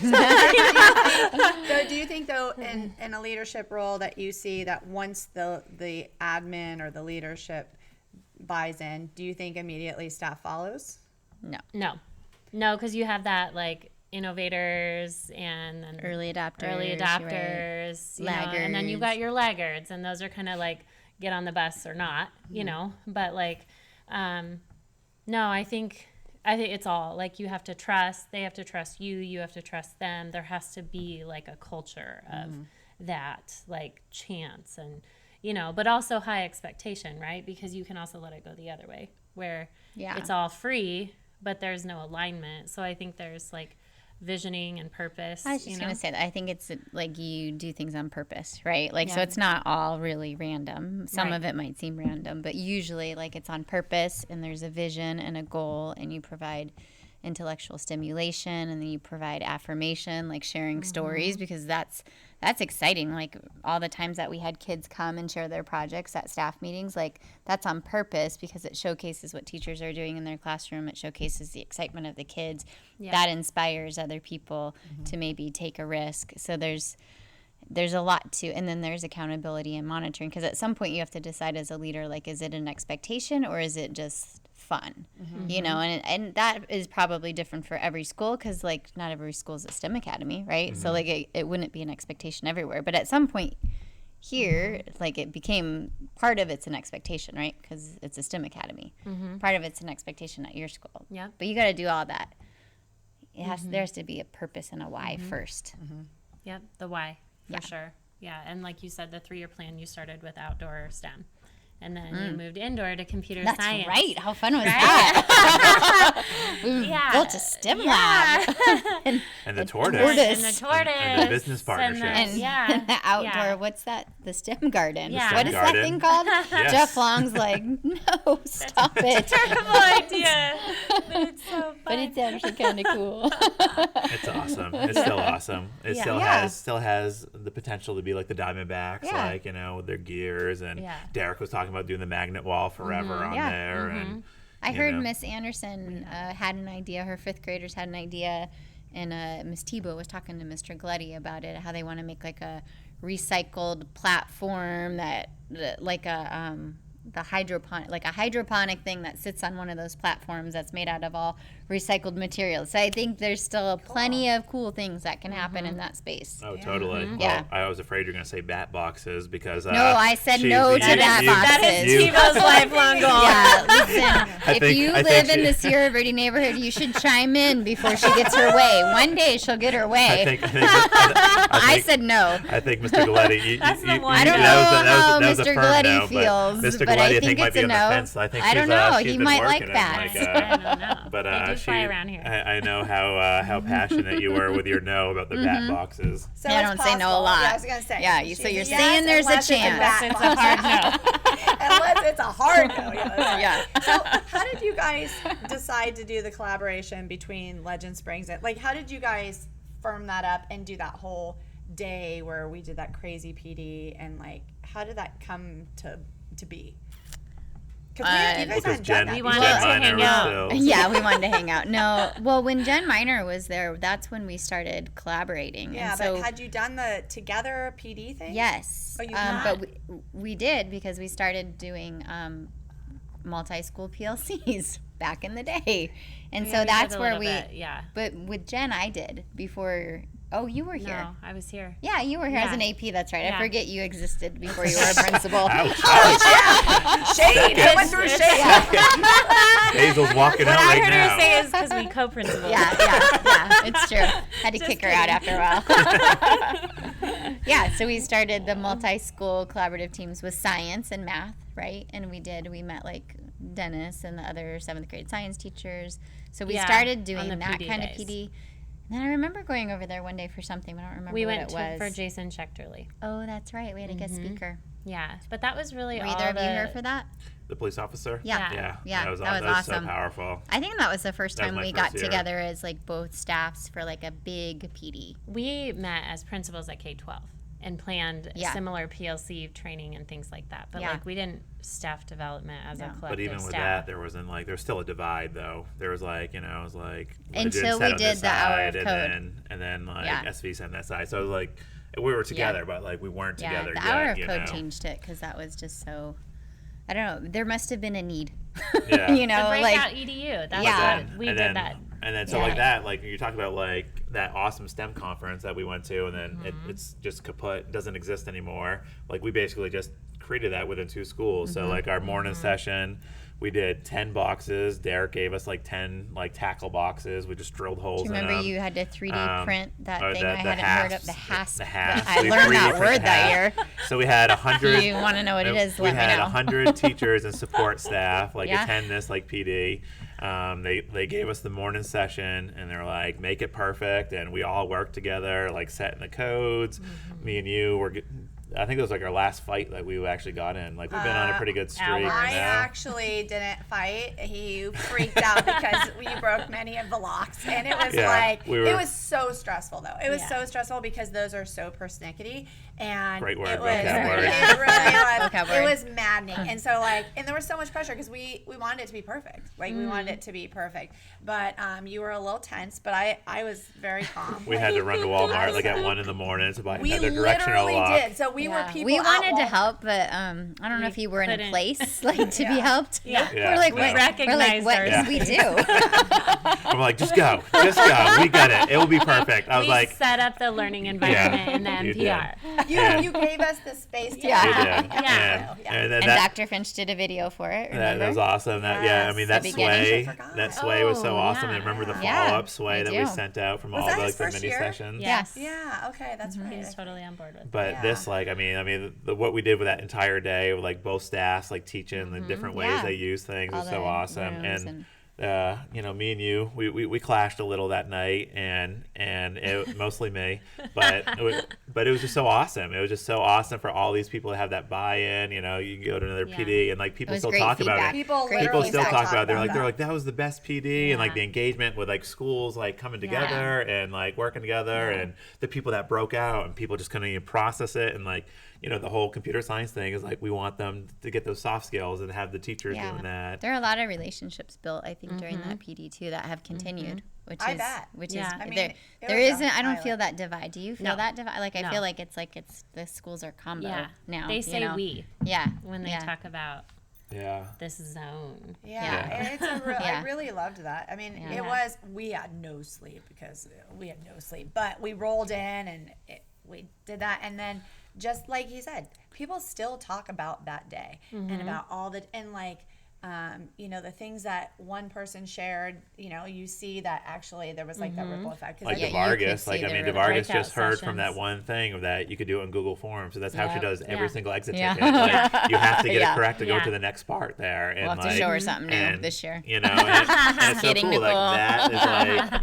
[SPEAKER 3] do you think, though, in a leadership role that you see that once the admin or the leadership buys in, do you think immediately staff follows?
[SPEAKER 4] No, because you have that, like, innovators and then
[SPEAKER 5] Early adopters,
[SPEAKER 4] you know, and then you've got your laggards, and those are kind of like get on the bus or not, you know. But like, no, I think it's all like you have to trust. They have to trust you. You have to trust them. There has to be like a culture of that, like chance and, you know, but also high expectation, right? Because you can also let it go the other way where it's all free, but there's no alignment. So I think there's like visioning and purpose.
[SPEAKER 5] I was just going to say that I think it's like you do things on purpose, right? Like, so it's not all really random. Some of it might seem random, but usually like it's on purpose, and there's a vision and a goal, and you provide intellectual stimulation, and then you provide affirmation, like sharing stories, because that's exciting. Like all the times that we had kids come and share their projects at staff meetings, like that's on purpose because it showcases what teachers are doing in their classroom. It showcases the excitement of the kids. That inspires other people to maybe take a risk. So there's a lot to, and then there's accountability and monitoring, because at some point you have to decide as a leader, like, is it an expectation or is it just fun, you know, and that is probably different for every school, because like not every school is a STEM academy, right? So like it wouldn't be an expectation everywhere, but at some point here, like it became part of it's an expectation, right? Because it's a STEM academy. Part of it's an expectation at your school.
[SPEAKER 4] Yeah.
[SPEAKER 5] But you got to do all that. It has there has to be a purpose and a why first.
[SPEAKER 4] Yep, the why, for sure. Yeah, and like you said, the 3-year plan, you started with outdoor STEM. And then you moved indoor to computer
[SPEAKER 5] That's
[SPEAKER 4] science.
[SPEAKER 5] right. How fun was that? We built a STEM lab.
[SPEAKER 2] And the tortoise.
[SPEAKER 4] And the tortoise.
[SPEAKER 2] And the business partnership.
[SPEAKER 5] And the outdoor, what's that? The STEM garden.
[SPEAKER 4] Yeah.
[SPEAKER 5] What is that thing called? Jeff Long's like, no, stop it.
[SPEAKER 4] Terrible idea. But it's so fun.
[SPEAKER 5] But it's actually kind of cool.
[SPEAKER 2] It's awesome. It's still awesome. It still has the potential to be like the Diamondbacks, like, you know, with their gears. And Derek was talking about doing the magnet wall forever on there. And
[SPEAKER 5] I heard Miss Anderson had an idea. Her 5th graders had an idea, and Miss Tebow was talking to Mr. Gleddy about it, how they want to make like a recycled platform that like a hydroponic thing that sits on one of those platforms that's made out of all recycled materials. So I think there's still plenty of cool things that can happen in that space.
[SPEAKER 2] Oh, totally. Well, I was afraid you were going to say bat boxes because...
[SPEAKER 5] no, I said no to bat boxes.
[SPEAKER 4] That is Tebow's lifelong goal.
[SPEAKER 5] Yeah, listen, if you live in the Sierra Verde neighborhood, you should chime in before she gets her way. One day she'll get her way. I said no.
[SPEAKER 2] I think Mr. Galetti...
[SPEAKER 5] I don't know how Mr. Galetti feels,
[SPEAKER 2] Mr.
[SPEAKER 5] but
[SPEAKER 2] Galetti,
[SPEAKER 5] I think it's a no.
[SPEAKER 2] I
[SPEAKER 5] don't know. He might like that.
[SPEAKER 4] I don't know.
[SPEAKER 2] But
[SPEAKER 4] they do fly around here.
[SPEAKER 2] I know how passionate you were with your no about the bat boxes.
[SPEAKER 3] So
[SPEAKER 5] I don't say no a lot.
[SPEAKER 3] Yeah, I was going to say.
[SPEAKER 5] Yeah, so you're saying there's a chance.
[SPEAKER 4] It's a hard no.
[SPEAKER 3] Unless it's a hard no.
[SPEAKER 5] Yeah.
[SPEAKER 3] So how did you guys decide to do the collaboration between Legend Springs? Like, how did you guys firm that up and do that whole day where we did that crazy PD? And like, how did that come to be? Because you guys hadn't done that.
[SPEAKER 4] We wanted to hang out.
[SPEAKER 5] Yeah, we wanted to hang out. No, well, when Jen Miner was there, that's when we started collaborating.
[SPEAKER 3] Yeah,
[SPEAKER 5] and so,
[SPEAKER 3] but had you done the together PD thing?
[SPEAKER 5] Yes.
[SPEAKER 3] Oh, you had?
[SPEAKER 5] But we did, because we started doing multi-school PLCs back in the day. And
[SPEAKER 4] Yeah,
[SPEAKER 5] so
[SPEAKER 4] we
[SPEAKER 5] that's
[SPEAKER 4] did a
[SPEAKER 5] where
[SPEAKER 4] little bit, yeah.
[SPEAKER 5] But with Jen, I did before. Oh, you were here.
[SPEAKER 4] No, I was here.
[SPEAKER 5] Yeah, you were here as
[SPEAKER 4] Yeah.
[SPEAKER 5] an AP. That's right. I
[SPEAKER 4] Yeah.
[SPEAKER 5] forget you existed before you were a principal.
[SPEAKER 2] Ouch.
[SPEAKER 3] Shade. I went through shade.
[SPEAKER 2] Hazel's walking
[SPEAKER 4] What
[SPEAKER 2] out
[SPEAKER 4] I
[SPEAKER 2] right
[SPEAKER 4] heard
[SPEAKER 2] now.
[SPEAKER 4] her say is because we co-principal.
[SPEAKER 5] Yeah, it's true. Had to
[SPEAKER 4] Just
[SPEAKER 5] kick her out after a while. Yeah, so we started the multi-school collaborative teams with science and math, right? And we met like Dennis and the other 7th grade science teachers. So we
[SPEAKER 4] Yeah,
[SPEAKER 5] started
[SPEAKER 4] on
[SPEAKER 5] doing
[SPEAKER 4] the
[SPEAKER 5] that
[SPEAKER 4] PD
[SPEAKER 5] kind of
[SPEAKER 4] days.
[SPEAKER 5] PD. And then I remember going over there one day for something, but I don't remember
[SPEAKER 4] We
[SPEAKER 5] what
[SPEAKER 4] went
[SPEAKER 5] it was.
[SPEAKER 4] for Jason Schechterly.
[SPEAKER 5] Oh, that's right. We had a guest speaker.
[SPEAKER 4] Yeah, but that was really
[SPEAKER 5] Were
[SPEAKER 4] all
[SPEAKER 5] either of you
[SPEAKER 4] the-
[SPEAKER 5] here for that?
[SPEAKER 2] The police officer?
[SPEAKER 5] Yeah.
[SPEAKER 2] Yeah. That was
[SPEAKER 5] that was
[SPEAKER 2] so
[SPEAKER 5] awesome.
[SPEAKER 2] powerful.
[SPEAKER 5] I think that was the first
[SPEAKER 2] That was
[SPEAKER 5] time
[SPEAKER 2] my
[SPEAKER 5] we
[SPEAKER 2] first
[SPEAKER 5] got
[SPEAKER 2] year.
[SPEAKER 5] together as like both staffs for like a big PD.
[SPEAKER 4] We met as principals at K-12 and planned
[SPEAKER 5] Yeah.
[SPEAKER 4] similar PLC training and things like that. But
[SPEAKER 5] Yeah.
[SPEAKER 4] like we didn't staff development as a
[SPEAKER 5] No.
[SPEAKER 4] collective
[SPEAKER 2] But even with
[SPEAKER 4] staff.
[SPEAKER 2] that, there wasn't like there's still a divide though. There was like it was like
[SPEAKER 5] Until we did the hour of code.
[SPEAKER 2] and then like
[SPEAKER 5] Yeah.
[SPEAKER 2] SV sent that side. So it was like we were together, but like we weren't
[SPEAKER 5] Yeah,
[SPEAKER 2] together
[SPEAKER 5] the
[SPEAKER 2] yet.
[SPEAKER 5] hour of
[SPEAKER 2] you
[SPEAKER 5] code
[SPEAKER 2] know?
[SPEAKER 5] changed it because that was just so. I don't know. There must have been a need.
[SPEAKER 2] Yeah.
[SPEAKER 5] You know,
[SPEAKER 4] the
[SPEAKER 5] like
[SPEAKER 4] breakout EDU. That's
[SPEAKER 5] Yeah.
[SPEAKER 4] what we
[SPEAKER 2] and
[SPEAKER 4] did
[SPEAKER 2] then,
[SPEAKER 4] that.
[SPEAKER 2] And then so
[SPEAKER 5] Yeah.
[SPEAKER 2] like that, like you talk about like that awesome STEM conference that we went to, and then it's just kaput, doesn't exist anymore. Like we basically just created that within 2 schools. So like our morning session, we did 10 boxes. Derek gave us like 10 like tackle boxes. We just drilled holes
[SPEAKER 5] do you
[SPEAKER 2] in
[SPEAKER 5] remember
[SPEAKER 2] them.
[SPEAKER 5] you had to 3D print that
[SPEAKER 2] or
[SPEAKER 5] thing
[SPEAKER 2] the
[SPEAKER 5] I hadn't heard of? The hasp.
[SPEAKER 2] The hasp.
[SPEAKER 5] I
[SPEAKER 2] We
[SPEAKER 5] learned
[SPEAKER 2] 3D
[SPEAKER 5] that
[SPEAKER 2] printed
[SPEAKER 5] word that year.
[SPEAKER 2] So we had 100.
[SPEAKER 5] Do you want to know what it is?
[SPEAKER 2] We
[SPEAKER 5] Let me
[SPEAKER 2] had
[SPEAKER 5] know.
[SPEAKER 2] 100 teachers and support staff like
[SPEAKER 5] Yeah.
[SPEAKER 2] attend this like PD. They gave us the morning session and they're like, make it perfect, and we all worked together like setting the codes. Me and you were. I think it was like our last fight that we actually got in. Like we've been on a pretty good streak.
[SPEAKER 4] hours.
[SPEAKER 3] I
[SPEAKER 2] now.
[SPEAKER 3] actually didn't fight. He freaked out because we broke many of the locks, and it was
[SPEAKER 2] Yeah,
[SPEAKER 3] like
[SPEAKER 2] we were-
[SPEAKER 3] it was so stressful though. It was
[SPEAKER 4] Yeah.
[SPEAKER 3] so stressful because those are so persnickety, and
[SPEAKER 2] Great word,
[SPEAKER 3] it was
[SPEAKER 2] vocab word.
[SPEAKER 3] it really was.
[SPEAKER 5] Vocab
[SPEAKER 3] It
[SPEAKER 5] word.
[SPEAKER 3] was maddening, and so like, and there was so much pressure because we wanted it to be perfect. Like we wanted it to be perfect, but you were a little tense, but I was very calm.
[SPEAKER 2] We had to run to Walmart like at 1 a.m. to buy
[SPEAKER 3] We
[SPEAKER 2] another directional
[SPEAKER 3] literally
[SPEAKER 2] lock.
[SPEAKER 3] did. So we were
[SPEAKER 5] Yeah.
[SPEAKER 3] people.
[SPEAKER 5] We
[SPEAKER 3] out
[SPEAKER 5] wanted to
[SPEAKER 3] walking.
[SPEAKER 5] help, but I don't know if you were in a
[SPEAKER 4] couldn't.
[SPEAKER 5] place like to be
[SPEAKER 3] Yeah.
[SPEAKER 5] helped.
[SPEAKER 4] Yeah.
[SPEAKER 2] Yeah,
[SPEAKER 5] We're like,
[SPEAKER 2] no.
[SPEAKER 5] what?
[SPEAKER 4] Recognized
[SPEAKER 5] We're like, what
[SPEAKER 4] ours.
[SPEAKER 5] did we do?
[SPEAKER 2] I'm like, just go. We got it. It will be perfect. I was
[SPEAKER 4] We
[SPEAKER 2] like,
[SPEAKER 4] set up the learning environment in the
[SPEAKER 2] you did.
[SPEAKER 4] NPR.
[SPEAKER 3] You gave us the space to
[SPEAKER 5] Yeah.
[SPEAKER 2] we
[SPEAKER 3] have.
[SPEAKER 2] did.
[SPEAKER 4] Yeah.
[SPEAKER 2] And then
[SPEAKER 5] And
[SPEAKER 2] that,
[SPEAKER 5] Dr. Finch did a video for it.
[SPEAKER 2] that
[SPEAKER 5] Remember?
[SPEAKER 2] was awesome. That yeah, I
[SPEAKER 3] Yes.
[SPEAKER 2] mean that
[SPEAKER 5] The beginning.
[SPEAKER 2] sway,
[SPEAKER 3] I forgot.
[SPEAKER 2] that sway was so
[SPEAKER 4] Oh,
[SPEAKER 2] awesome.
[SPEAKER 4] yeah.
[SPEAKER 2] And remember the
[SPEAKER 5] Yeah,
[SPEAKER 2] follow up sway
[SPEAKER 5] I
[SPEAKER 2] that
[SPEAKER 5] do.
[SPEAKER 2] we sent out from
[SPEAKER 3] Was
[SPEAKER 2] all
[SPEAKER 3] that
[SPEAKER 2] the,
[SPEAKER 3] his
[SPEAKER 2] like, the
[SPEAKER 3] first
[SPEAKER 2] mini
[SPEAKER 3] year?
[SPEAKER 2] sessions.
[SPEAKER 5] Yes.
[SPEAKER 3] Yeah. Okay, that's right.
[SPEAKER 4] He's totally on board with it.
[SPEAKER 2] But
[SPEAKER 3] Yeah.
[SPEAKER 2] this, like, I mean, what we did with that entire day, with like both staffs, like teaching the different ways
[SPEAKER 5] Yeah.
[SPEAKER 2] they use things,
[SPEAKER 5] All
[SPEAKER 2] was so
[SPEAKER 5] the
[SPEAKER 2] awesome.
[SPEAKER 5] rooms
[SPEAKER 2] And me and you, we clashed a little that night, and it, mostly me, but it was just so awesome. It was just so awesome for all these people to have that buy-in. You know, you can go to another
[SPEAKER 4] Yeah.
[SPEAKER 2] PD, and like people
[SPEAKER 5] It was
[SPEAKER 2] still
[SPEAKER 5] great
[SPEAKER 2] talk
[SPEAKER 5] feedback.
[SPEAKER 2] about it.
[SPEAKER 3] People
[SPEAKER 5] Great
[SPEAKER 2] People
[SPEAKER 3] literally
[SPEAKER 2] still
[SPEAKER 5] feedback.
[SPEAKER 2] talk about it. They're
[SPEAKER 3] that.
[SPEAKER 2] like that was the best PD, and like
[SPEAKER 4] Yeah.
[SPEAKER 2] the engagement with like schools like coming together and like working together, and the people that broke out and people just couldn't even process it, and like the whole computer science thing is like we want them to get those soft skills and have the teachers
[SPEAKER 5] Yeah.
[SPEAKER 2] doing that.
[SPEAKER 5] There are a lot of relationships built, I think, during that PD too that have continued, which
[SPEAKER 3] I
[SPEAKER 5] is
[SPEAKER 3] bet.
[SPEAKER 5] which
[SPEAKER 4] Yeah.
[SPEAKER 5] is
[SPEAKER 4] I
[SPEAKER 3] mean,
[SPEAKER 5] there.
[SPEAKER 3] it
[SPEAKER 5] There
[SPEAKER 3] was a
[SPEAKER 5] isn't. I don't
[SPEAKER 3] highlight.
[SPEAKER 5] feel that divide. Do you feel
[SPEAKER 4] No.
[SPEAKER 5] that divide? Like I
[SPEAKER 4] No.
[SPEAKER 5] feel like it's the schools are combo
[SPEAKER 4] Yeah.
[SPEAKER 5] now.
[SPEAKER 4] They
[SPEAKER 5] you
[SPEAKER 4] say
[SPEAKER 5] know?
[SPEAKER 4] we
[SPEAKER 5] Yeah.
[SPEAKER 4] when they
[SPEAKER 5] yeah.
[SPEAKER 4] talk about
[SPEAKER 2] Yeah.
[SPEAKER 4] this zone.
[SPEAKER 3] Yeah,
[SPEAKER 2] Yeah.
[SPEAKER 3] and it's I
[SPEAKER 5] Yeah.
[SPEAKER 3] really loved that. I mean,
[SPEAKER 5] Yeah.
[SPEAKER 3] it was we had no sleep because we had no sleep, but we rolled in and we did that, and then just like he said, people still talk about that day and about all the and like. The things that one person shared, you see that actually there was like that ripple effect. 'Cause
[SPEAKER 2] Like
[SPEAKER 3] I
[SPEAKER 5] Yeah,
[SPEAKER 3] think-
[SPEAKER 5] you could
[SPEAKER 2] DeVargas,
[SPEAKER 5] see
[SPEAKER 2] like I
[SPEAKER 5] the
[SPEAKER 2] mean,
[SPEAKER 5] ripple.
[SPEAKER 2] DeVargas
[SPEAKER 4] Breakout
[SPEAKER 2] just heard from that
[SPEAKER 4] sessions.
[SPEAKER 2] one thing of that you could do it in Google Forms, so that's how she
[SPEAKER 5] Yep.
[SPEAKER 2] does every
[SPEAKER 4] Yeah.
[SPEAKER 2] single exit
[SPEAKER 5] Yeah.
[SPEAKER 2] ticket. Like, you have to get
[SPEAKER 5] Yeah.
[SPEAKER 2] it correct to go
[SPEAKER 4] Yeah.
[SPEAKER 2] to the next part there, and
[SPEAKER 5] We'll have
[SPEAKER 2] like
[SPEAKER 5] to show her something new
[SPEAKER 2] and,
[SPEAKER 5] this year.
[SPEAKER 2] and it's so
[SPEAKER 5] Getting
[SPEAKER 2] cool. Like
[SPEAKER 5] Nicole.
[SPEAKER 2] that is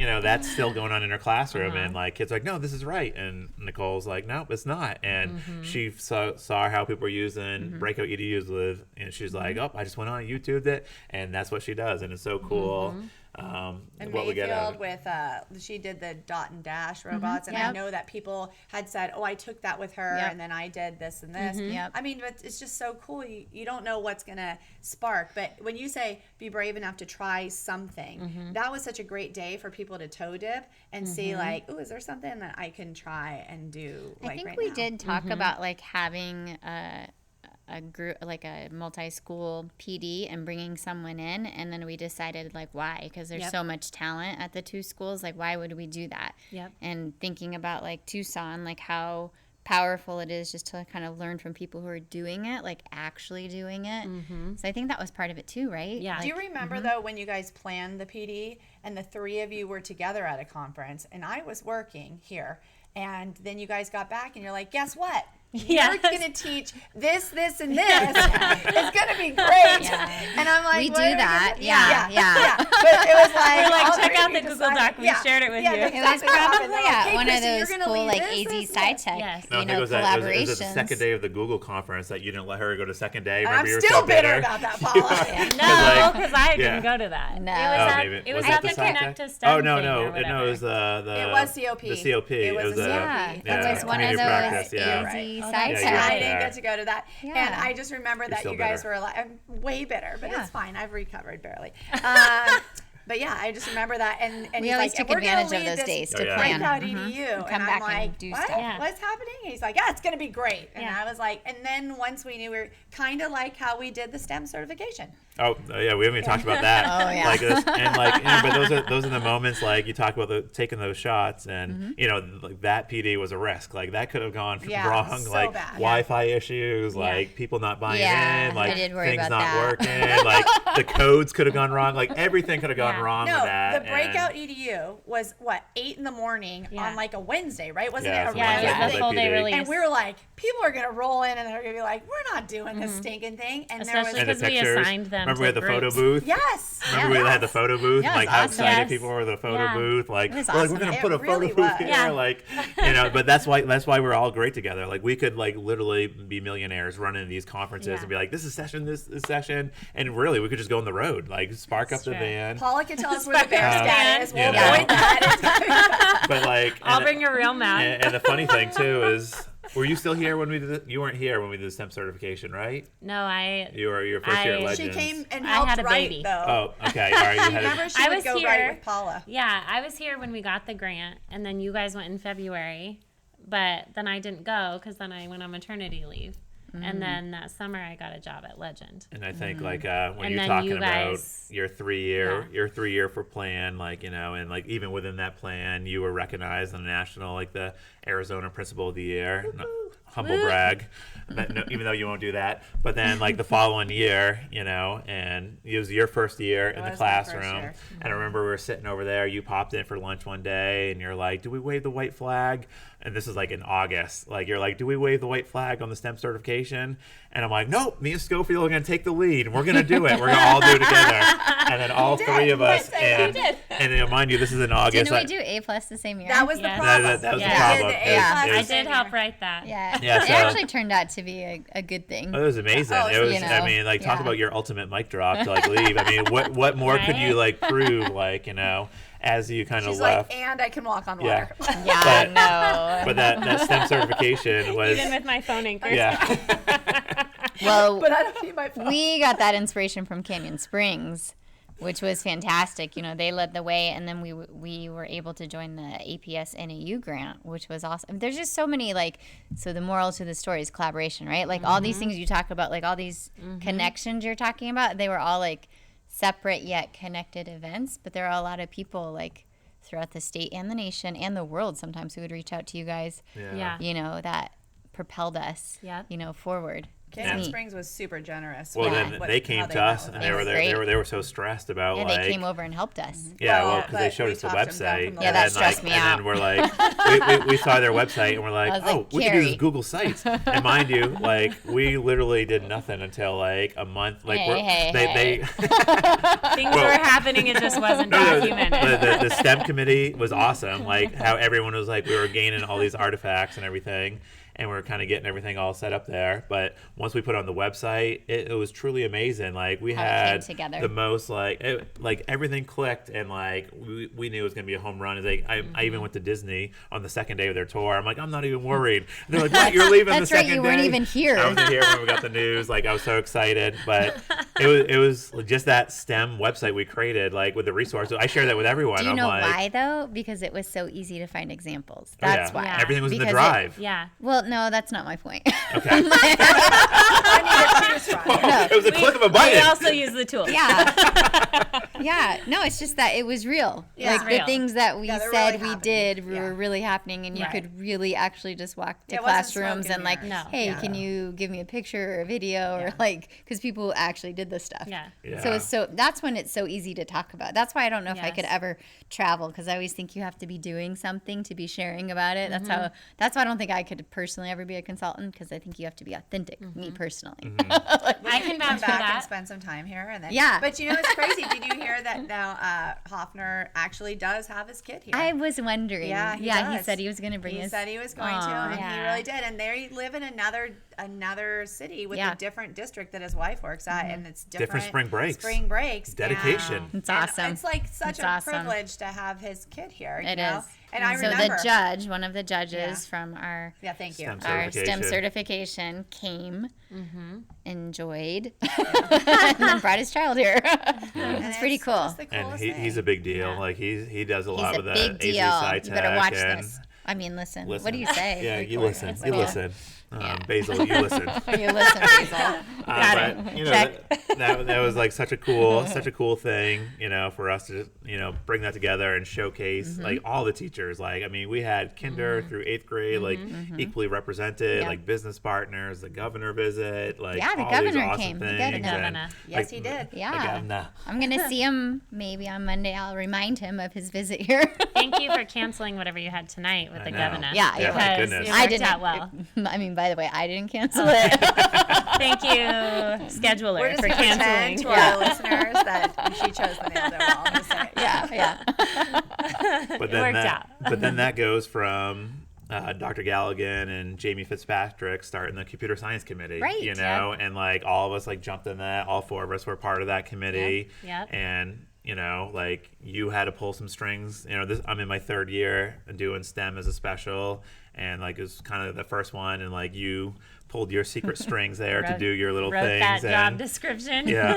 [SPEAKER 2] like that's still going on in her classroom, and like kids are like, no, this is right, and Nicole's like, no, it's not, and she saw how people were using breakout EDUs with, and she's like, oh, I just went on YouTubed it, and that's what she does, and it's so cool.
[SPEAKER 3] And
[SPEAKER 2] What we get out of
[SPEAKER 3] Mayfield
[SPEAKER 2] it.
[SPEAKER 3] with she did the dot and dash robots, and I
[SPEAKER 5] Yep.
[SPEAKER 3] know that people had said, "Oh, I took that with her,
[SPEAKER 5] Yep.
[SPEAKER 3] and then I did this and this."
[SPEAKER 5] Yep.
[SPEAKER 3] I mean, but it's just so cool. You don't know what's gonna spark, but when you say be brave enough to try something, that was such a great day for people to toe dip and see like, "Oh, is there something that I can try and do?"
[SPEAKER 5] I
[SPEAKER 3] Like
[SPEAKER 5] think
[SPEAKER 3] right
[SPEAKER 5] we
[SPEAKER 3] now?
[SPEAKER 5] did talk about like having a group, like a multi-school PD, and bringing someone in, and then we decided like why, because there's so much talent at the two schools, like why would we do that? And thinking about like Tucson, like how powerful it is just to kind of learn from people who are doing it, like actually doing it. So I think that was part of it too, right?
[SPEAKER 3] Do you remember though when you guys planned the PD and the three of you were together at a conference and I was working here, and then you guys got back and you're like, guess what? You're going to teach this, and this. It's going to be great. And I'm like,
[SPEAKER 5] we do that. Yeah.
[SPEAKER 3] But it was like,
[SPEAKER 4] we're like, check out the Google Doc. We shared it with you.
[SPEAKER 5] It was probably one of those cool like AZ SciTech, collaborations.
[SPEAKER 2] It was the second day of the Google conference that you didn't let her go to second day.
[SPEAKER 3] Remember, you were still bitter about that, Paula.
[SPEAKER 4] No, because I didn't go to that.
[SPEAKER 5] No.
[SPEAKER 4] It was at the Connect to STEM.
[SPEAKER 2] Oh, no.
[SPEAKER 4] It
[SPEAKER 2] was
[SPEAKER 3] it was COP.
[SPEAKER 2] The COP.
[SPEAKER 3] It was the
[SPEAKER 5] COP. It was one of those AZ SciTech.
[SPEAKER 3] I didn't get to go to that. And I just remember that you guys were like, I'm way bitter, but it's fine. I've recovered barely. But yeah, I just remember that. And
[SPEAKER 5] we always took advantage of those days to plan.
[SPEAKER 3] EDU.
[SPEAKER 5] Come back and do stuff.
[SPEAKER 3] What's happening? And he's like, yeah, it's going to be great. And I was like, and then once we knew, we were kind of like how we did the STEM certification.
[SPEAKER 2] Oh yeah, we haven't even talked about that. Like this, and like, but those are the moments like you talk about taking those shots, and like that PD was a risk. Like that could have gone wrong.
[SPEAKER 3] So
[SPEAKER 2] like
[SPEAKER 3] bad.
[SPEAKER 2] Wi-Fi issues, like people not buying in, like things not working, like the codes could have gone wrong. Like everything could have gone wrong with that.
[SPEAKER 3] The breakout EDU was what 8 in the morning on like a Wednesday, right? Wasn't it?
[SPEAKER 4] It was the full day release.
[SPEAKER 3] And we were like, people are gonna roll in and they're gonna be like, we're not doing this stinking thing. And
[SPEAKER 4] especially because we assigned them.
[SPEAKER 2] Remember we had the photo booth?
[SPEAKER 3] Yes.
[SPEAKER 2] Remember we had the photo booth?
[SPEAKER 5] Yeah,
[SPEAKER 2] Like how
[SPEAKER 5] awesome.
[SPEAKER 2] excited people were with the photo booth. Like we're gonna put a
[SPEAKER 3] really
[SPEAKER 2] photo booth here.
[SPEAKER 3] was.
[SPEAKER 2] Like but that's why we're all great together. Like we could like literally be millionaires running these conferences and be like, this is session, this is session, and really we could just go on the road, like spark up the van.
[SPEAKER 3] Paula can tell us where the bear scat is. We'll
[SPEAKER 2] avoid
[SPEAKER 3] that.
[SPEAKER 2] But like
[SPEAKER 4] I'll bring a real map.
[SPEAKER 2] And the funny thing too is, were you still here when we did you weren't here when we did the STEM certification, right?
[SPEAKER 4] No,
[SPEAKER 2] You were your first year at Legends.
[SPEAKER 3] She came and helped
[SPEAKER 4] had a
[SPEAKER 3] write,
[SPEAKER 4] baby.
[SPEAKER 3] though.
[SPEAKER 2] Oh, okay. All right.
[SPEAKER 3] Remember, she would go write with Paula.
[SPEAKER 4] Yeah, I was here when we got the grant, and then you guys went in February, but then I didn't go because then I went on maternity leave. And then that summer I got a job at Legend.
[SPEAKER 2] And I think like when you're talking about your 3 year for plan, like and like even within that plan, you were recognized on the national, like the Arizona Principal of the Year. Humble brag, but no, even though you won't do that. But then like the following year, and it was your first year in the classroom. And I remember we were sitting over there. You popped in for lunch one day, and you're like, "Do we wave the white flag?" And this is like in August. Like you're like, "Do we wave the white flag on the STEM certification?" And I'm like, "Nope, me and Schofield are gonna take the lead, and we're gonna do it. We're gonna all do it together." And then all three of us, and mind you, this is in August.
[SPEAKER 5] Didn't we do A+ the same year?
[SPEAKER 3] That was the problem.
[SPEAKER 2] That was the problem.
[SPEAKER 4] I did help write that.
[SPEAKER 5] Yeah, it actually turned out to be a good thing.
[SPEAKER 2] It was amazing. It was. I mean, like talk about your ultimate mic drop to like leave. I mean, what more could you like prove? Like as you kind of left.
[SPEAKER 3] Like, and I can walk on water.
[SPEAKER 2] But that STEM certification was
[SPEAKER 4] even with my phone anchor.
[SPEAKER 5] Well,
[SPEAKER 3] but I don't need my phone.
[SPEAKER 5] We got that inspiration from Canyon Springs, which was fantastic. They led the way, and then we were able to join the APS NAU grant, which was awesome. There's just so many so the moral to the story is collaboration, right? Like all these things you talk about, like all these connections you're talking about, they were all like separate yet connected events, but there are a lot of people like throughout the state and the nation and the world sometimes who would reach out to you guys, that propelled us, forward.
[SPEAKER 3] Canyon Springs was super generous.
[SPEAKER 2] Well, then they came to us, and they were so stressed about
[SPEAKER 5] they came over and helped us.
[SPEAKER 2] Yeah, because they showed us the website.
[SPEAKER 5] Yeah, that stressed me out.
[SPEAKER 2] And then we're like, we saw their website, and we're like, we can do this Google Sites. And mind you, like we literally did nothing until like a month. Like they
[SPEAKER 4] things were happening, it just wasn't documented.
[SPEAKER 2] The STEM committee was awesome. Like how everyone was like, we were gaining all these artifacts and everything. And we were kind of getting everything all set up there. But once we put it on the website, it was truly amazing. Like we had the most like everything clicked, and like we knew it was gonna be a home run. Like I even went to Disney on the second day of their tour. I'm like, I'm not even worried. And they're like, what? You're leaving the second day?
[SPEAKER 5] That's right, you weren't even here.
[SPEAKER 2] I wasn't here when we got the news. Like I was so excited. But it was just that STEM website we created, like with the resources. I share that with everyone.
[SPEAKER 5] Do you know why though? Because it was so easy to find examples. That's why.
[SPEAKER 2] Everything was in the drive.
[SPEAKER 5] Well, no, that's not my point.
[SPEAKER 2] Okay.
[SPEAKER 3] I need to choose from.
[SPEAKER 5] No.
[SPEAKER 2] It was a click of a button.
[SPEAKER 4] We also use the tool.
[SPEAKER 5] Yeah. No, it's just that it was real.
[SPEAKER 3] Yeah.
[SPEAKER 5] Like
[SPEAKER 4] It's real.
[SPEAKER 5] the things that we
[SPEAKER 3] Yeah, they're
[SPEAKER 5] said
[SPEAKER 3] really
[SPEAKER 5] we
[SPEAKER 3] happening.
[SPEAKER 5] did
[SPEAKER 3] Yeah.
[SPEAKER 5] were really happening, and you
[SPEAKER 4] Right.
[SPEAKER 5] could really actually just walk to
[SPEAKER 3] It wasn't
[SPEAKER 5] classrooms
[SPEAKER 3] smoke
[SPEAKER 5] and
[SPEAKER 3] and
[SPEAKER 5] like,
[SPEAKER 3] mirrors.
[SPEAKER 4] No.
[SPEAKER 5] hey,
[SPEAKER 3] Yeah.
[SPEAKER 5] can you give me a picture or a video or
[SPEAKER 3] Yeah.
[SPEAKER 5] like, because people actually did this stuff.
[SPEAKER 4] Yeah.
[SPEAKER 2] Yeah.
[SPEAKER 5] So that's when it's so easy to talk about. That's why I don't know if I could
[SPEAKER 4] Yes.
[SPEAKER 5] ever travel, because I always think you have to be doing something to be sharing about it.
[SPEAKER 4] Mm-hmm.
[SPEAKER 5] That's why I don't think I could personally ever be a consultant, because I think you have to be authentic.
[SPEAKER 4] Mm-hmm.
[SPEAKER 5] Me personally.
[SPEAKER 4] I can
[SPEAKER 3] come
[SPEAKER 4] vouch for
[SPEAKER 3] back and
[SPEAKER 4] that.
[SPEAKER 3] spend some time here, and then
[SPEAKER 5] Yeah.
[SPEAKER 3] But you know, it's crazy. Did you hear that now? Hoffner actually does have his kid here.
[SPEAKER 5] I was wondering.
[SPEAKER 3] Yeah, he
[SPEAKER 5] he
[SPEAKER 3] does.
[SPEAKER 5] said he was going to bring
[SPEAKER 3] He
[SPEAKER 5] his.
[SPEAKER 3] said he was going to,
[SPEAKER 5] Aw.
[SPEAKER 3] and he
[SPEAKER 4] Yeah.
[SPEAKER 3] really did. And they live in another city with
[SPEAKER 5] Yeah.
[SPEAKER 3] a different district that his wife works at, and it's different
[SPEAKER 2] spring breaks.
[SPEAKER 3] Spring breaks.
[SPEAKER 2] Dedication.
[SPEAKER 3] And-
[SPEAKER 5] It's
[SPEAKER 3] and
[SPEAKER 5] awesome.
[SPEAKER 3] It's like such
[SPEAKER 5] It's
[SPEAKER 3] a
[SPEAKER 5] awesome.
[SPEAKER 3] privilege to have his kid here.
[SPEAKER 5] It
[SPEAKER 3] you know?
[SPEAKER 5] is.
[SPEAKER 3] And I
[SPEAKER 5] so
[SPEAKER 3] remember.
[SPEAKER 5] the judge, one of the judges
[SPEAKER 3] Yeah.
[SPEAKER 5] from our
[SPEAKER 3] Yeah, thank you.
[SPEAKER 2] STEM
[SPEAKER 5] our STEM
[SPEAKER 2] certification.
[SPEAKER 5] certification came,
[SPEAKER 3] Mm-hmm.
[SPEAKER 5] enjoyed, and then brought his child here.
[SPEAKER 3] And
[SPEAKER 5] It's pretty cool.
[SPEAKER 3] just the
[SPEAKER 2] And
[SPEAKER 3] coolest
[SPEAKER 2] he's
[SPEAKER 3] thing.
[SPEAKER 2] a big deal.
[SPEAKER 4] Yeah.
[SPEAKER 2] Like he does a
[SPEAKER 5] He's
[SPEAKER 2] lot
[SPEAKER 5] a
[SPEAKER 2] with the
[SPEAKER 5] big deal.
[SPEAKER 2] ACC
[SPEAKER 5] You better watch
[SPEAKER 2] and
[SPEAKER 5] this. I mean, listen.
[SPEAKER 2] listen.
[SPEAKER 5] What do you say?
[SPEAKER 2] Yeah, you
[SPEAKER 3] Record
[SPEAKER 2] listen.
[SPEAKER 3] it.
[SPEAKER 2] You
[SPEAKER 5] Yeah.
[SPEAKER 2] listen.
[SPEAKER 5] Yeah.
[SPEAKER 2] Basil, you listen.
[SPEAKER 5] You listen, Basil.
[SPEAKER 2] But, you know,
[SPEAKER 5] Check.
[SPEAKER 2] that was like such a cool thing, you know, for us to, you know, bring that together and showcase
[SPEAKER 5] Mm-hmm.
[SPEAKER 2] like all the teachers. Like, I mean, we had kinder through 8th grade, like equally represented,
[SPEAKER 5] Yeah.
[SPEAKER 2] like business partners, the governor visit, like
[SPEAKER 5] Yeah, the
[SPEAKER 2] all
[SPEAKER 5] governor
[SPEAKER 2] these awesome
[SPEAKER 5] came. The
[SPEAKER 2] things.
[SPEAKER 5] governor.
[SPEAKER 2] and,
[SPEAKER 4] Governor.
[SPEAKER 3] Yes,
[SPEAKER 2] like,
[SPEAKER 3] he did.
[SPEAKER 2] the
[SPEAKER 5] Yeah.
[SPEAKER 2] governor.
[SPEAKER 5] I'm going to see him maybe on Monday. I'll remind him of his visit here.
[SPEAKER 4] Thank you for canceling whatever you had tonight with
[SPEAKER 2] I
[SPEAKER 4] the
[SPEAKER 2] know.
[SPEAKER 4] governor.
[SPEAKER 5] Yeah,
[SPEAKER 2] Yeah,
[SPEAKER 5] my
[SPEAKER 4] because
[SPEAKER 2] goodness.
[SPEAKER 4] it
[SPEAKER 5] I
[SPEAKER 4] worked
[SPEAKER 5] didn't.
[SPEAKER 4] out well.
[SPEAKER 5] I mean, by the way, I didn't cancel it.
[SPEAKER 4] Thank you, scheduler,
[SPEAKER 3] We're just
[SPEAKER 4] for
[SPEAKER 3] gonna
[SPEAKER 4] canceling.
[SPEAKER 3] pretend to our listeners that she chose the nail that wall. I'm just saying.
[SPEAKER 5] yeah.
[SPEAKER 2] But
[SPEAKER 4] It
[SPEAKER 2] then
[SPEAKER 4] worked
[SPEAKER 2] that,
[SPEAKER 4] out.
[SPEAKER 2] but then that goes from Dr. Galligan and Jamie Fitzpatrick starting the computer science committee,
[SPEAKER 5] Right.
[SPEAKER 2] you know, and like all of us like jumped in that. All 4 of us were part of that committee.
[SPEAKER 4] Yep.
[SPEAKER 2] And you know, like you had to pull some strings. You know, I'm in my 3rd year doing STEM as a special, and like it was kind of the first one, and like you pulled your secret strings there to do your little
[SPEAKER 4] Wrote
[SPEAKER 2] things.
[SPEAKER 4] that job
[SPEAKER 2] and,
[SPEAKER 4] description.
[SPEAKER 2] yeah,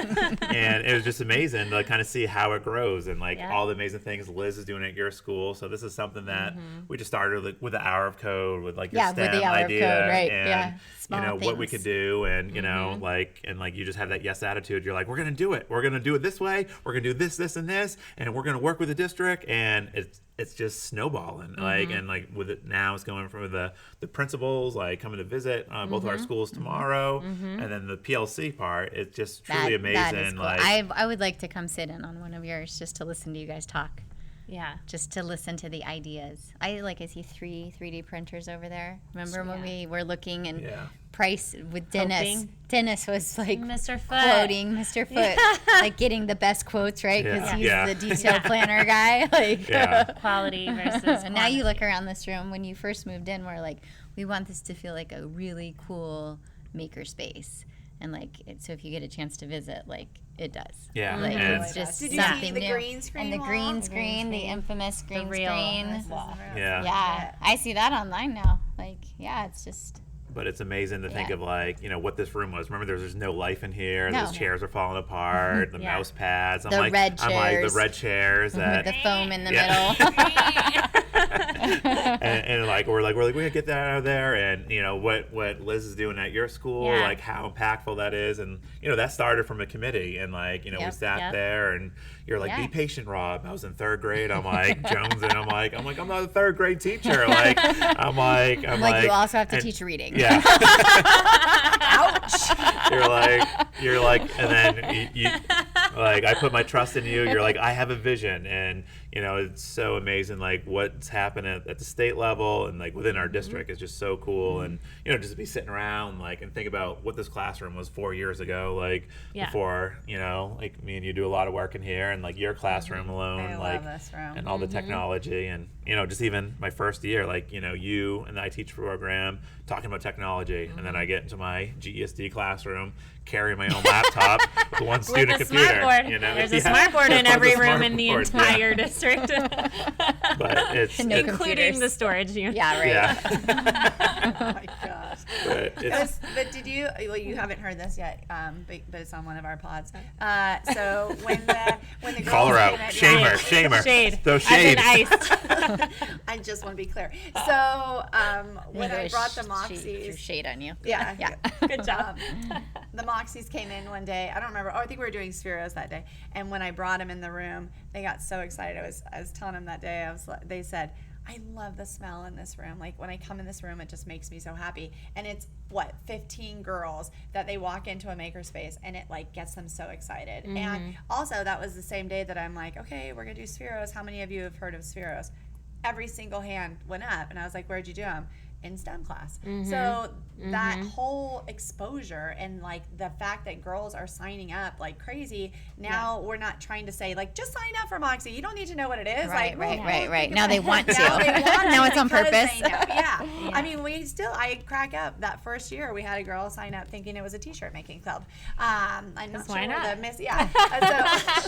[SPEAKER 2] and it was just amazing to kind of see how it grows and like
[SPEAKER 4] Yeah.
[SPEAKER 2] all the amazing things Liz is doing at your school. So this is something that we just started with the hour of code, with like your
[SPEAKER 5] Yeah, with
[SPEAKER 2] STEM
[SPEAKER 5] the hour of
[SPEAKER 2] idea,
[SPEAKER 5] code, right,
[SPEAKER 2] and
[SPEAKER 5] yeah.
[SPEAKER 2] you
[SPEAKER 5] Small
[SPEAKER 2] know what we
[SPEAKER 5] things.
[SPEAKER 2] could do, and you know like you just have that yes attitude. You're like, we're gonna do it. We're gonna do it this way. We're gonna do this, this, and this, and we're gonna work with the district, and it's just snowballing. Like and like with it now, it's going from the principals like coming to visit both of our schools tomorrow, and then the PLC part. It's just truly amazing.
[SPEAKER 5] That is cool.
[SPEAKER 2] Like
[SPEAKER 5] I would like to come sit in on one of yours just to listen to you guys talk.
[SPEAKER 4] Yeah.
[SPEAKER 5] Just to listen to the ideas. I see 3D printers over there. Remember when we were looking and
[SPEAKER 2] Yeah.
[SPEAKER 5] price with Dennis?
[SPEAKER 4] Hoping.
[SPEAKER 5] Dennis was like
[SPEAKER 4] Mr. Foot.
[SPEAKER 5] quoting Mr. Foot, like getting the best quotes, right? Because
[SPEAKER 2] Yeah.
[SPEAKER 5] he's
[SPEAKER 2] Yeah.
[SPEAKER 5] the detail planner guy. Like,
[SPEAKER 2] Yeah.
[SPEAKER 4] Quality versus
[SPEAKER 5] and now you
[SPEAKER 4] quantity.
[SPEAKER 5] look around this room. When you first moved in, we're like, we want this to feel like a really cool maker space. And like, so if you get a chance to visit, like it does.
[SPEAKER 2] Yeah,
[SPEAKER 5] Like
[SPEAKER 2] and-
[SPEAKER 5] it's just
[SPEAKER 3] Did you see
[SPEAKER 5] something
[SPEAKER 3] the
[SPEAKER 5] new.
[SPEAKER 3] green screen
[SPEAKER 5] and the
[SPEAKER 3] wall?
[SPEAKER 5] green
[SPEAKER 3] The
[SPEAKER 5] screen, the infamous green
[SPEAKER 4] real
[SPEAKER 5] screen.
[SPEAKER 4] wall.
[SPEAKER 2] Yeah.
[SPEAKER 5] Yeah, I see that online now. Like, yeah, it's just
[SPEAKER 2] But it's amazing to think
[SPEAKER 5] Yeah.
[SPEAKER 2] of like, you know, what this room was. Remember, there's no life in here.
[SPEAKER 5] No.
[SPEAKER 2] Those chairs are falling apart. The
[SPEAKER 4] Yeah.
[SPEAKER 2] mouse pads.
[SPEAKER 5] The red
[SPEAKER 2] I'm like the
[SPEAKER 5] chairs.
[SPEAKER 2] red chairs
[SPEAKER 5] with
[SPEAKER 2] that,
[SPEAKER 5] the foam in the
[SPEAKER 2] Yeah.
[SPEAKER 5] middle.
[SPEAKER 2] and like we're like we gotta get that out of there. And you know what Liz is doing at your school,
[SPEAKER 4] Yeah.
[SPEAKER 2] like how impactful that is. And you know that started from a committee. And like we
[SPEAKER 5] Yep.
[SPEAKER 2] sat
[SPEAKER 4] Yep.
[SPEAKER 2] there, and you're like,
[SPEAKER 5] Yeah.
[SPEAKER 2] be patient, Rob. I was in 3rd grade. I'm like Jones, and I'm like I'm not a 3rd grade teacher. Like I'm like
[SPEAKER 5] Like, you also have to
[SPEAKER 2] and-
[SPEAKER 5] teach reading.
[SPEAKER 2] Yeah.
[SPEAKER 3] Ouch.
[SPEAKER 2] you're like, and then you like, I put my trust in you. You're like, I have a vision, and you know, it's so amazing. Like what's happening at the state level and like within our district is just so cool. And you know, just to be sitting around like and think about what this classroom was 4 years ago, like
[SPEAKER 4] Yeah.
[SPEAKER 2] before, you know, like me and you do a lot of work in here, and like your classroom alone,
[SPEAKER 3] I
[SPEAKER 2] like
[SPEAKER 3] love this room.
[SPEAKER 2] and all the technology, and you know, just even my first year, like you know, you and the I Teach program talking about technology, and then I get into my GESD classroom, carry my own laptop with one
[SPEAKER 4] With
[SPEAKER 2] student
[SPEAKER 4] a
[SPEAKER 2] computer.
[SPEAKER 4] smartboard.
[SPEAKER 2] You know?
[SPEAKER 4] There's a
[SPEAKER 2] Yeah.
[SPEAKER 4] smartboard in
[SPEAKER 2] With
[SPEAKER 4] every
[SPEAKER 2] a
[SPEAKER 4] room in the
[SPEAKER 2] smartboard, yeah.
[SPEAKER 4] entire district,
[SPEAKER 2] But it's
[SPEAKER 5] No
[SPEAKER 2] it-
[SPEAKER 4] including
[SPEAKER 5] computers.
[SPEAKER 4] the storage unit.
[SPEAKER 5] Yeah, right.
[SPEAKER 2] yeah.
[SPEAKER 3] Oh my gosh. But did you? Well, you haven't heard this yet, but it's on one of our pods. So when the girls
[SPEAKER 2] call her out, shame her,
[SPEAKER 4] shade,
[SPEAKER 2] throw shade.
[SPEAKER 3] I just want to be clear. So when I brought the
[SPEAKER 5] Threw
[SPEAKER 3] Moxies,
[SPEAKER 5] shade on you.
[SPEAKER 3] yeah,
[SPEAKER 4] Good job.
[SPEAKER 3] The Moxies came in one day. I don't remember. Oh, I think we were doing Spheros that day. And when I brought them in the room, they got so excited. I was telling them that day. They said, I love the smell in this room. Like when I come in this room, it just makes me so happy. And it's 15 girls that they walk into a makerspace and it like gets them so excited.
[SPEAKER 4] Mm-hmm.
[SPEAKER 3] And also that was the same day that I'm like, okay, we're gonna do Spheros. How many of you have heard of Spheros? Every single hand went up, and I was like, where'd you do them? In STEM class.
[SPEAKER 4] Mm-hmm.
[SPEAKER 3] So that whole exposure and like the fact that girls are signing up like crazy, now we're not trying to say like, just sign up for Moxie. You don't need to know what it is.
[SPEAKER 5] Right,
[SPEAKER 3] like,
[SPEAKER 5] right. Now they want to.
[SPEAKER 3] Now they want
[SPEAKER 5] Now
[SPEAKER 3] to
[SPEAKER 5] it's on
[SPEAKER 3] because
[SPEAKER 5] purpose.
[SPEAKER 3] they know. Yeah. I mean, I crack up. That first year we had a girl sign up thinking it was a t-shirt making club. I'm not
[SPEAKER 4] why
[SPEAKER 3] sure
[SPEAKER 4] not?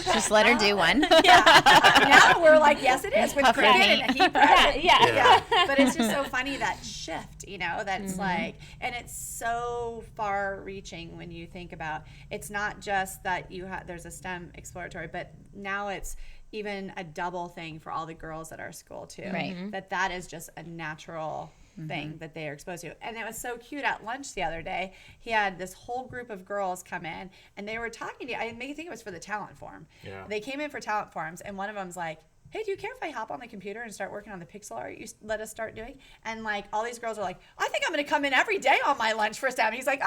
[SPEAKER 3] So,
[SPEAKER 5] Just let her do one.
[SPEAKER 3] now we're like, yes, it is with cricket and a heat press.
[SPEAKER 4] Yeah.
[SPEAKER 3] But it's just so funny that shift, that's like, and it's so far reaching when you think about, it's not just that there's a STEM exploratory, but now it's even a double thing for all the girls at our school too.
[SPEAKER 5] Right.
[SPEAKER 3] That is just a natural thing that they are exposed to. And it was so cute at lunch the other day. He had this whole group of girls come in and they were talking to, I think it was for the talent forum.
[SPEAKER 2] Yeah.
[SPEAKER 3] They came in for talent forums and one of them's like, hey, do you care if I hop on the computer and start working on the pixel art you let us start doing? And like all these girls are like, I think I'm going to come in every day on my lunch for STEM. He's like,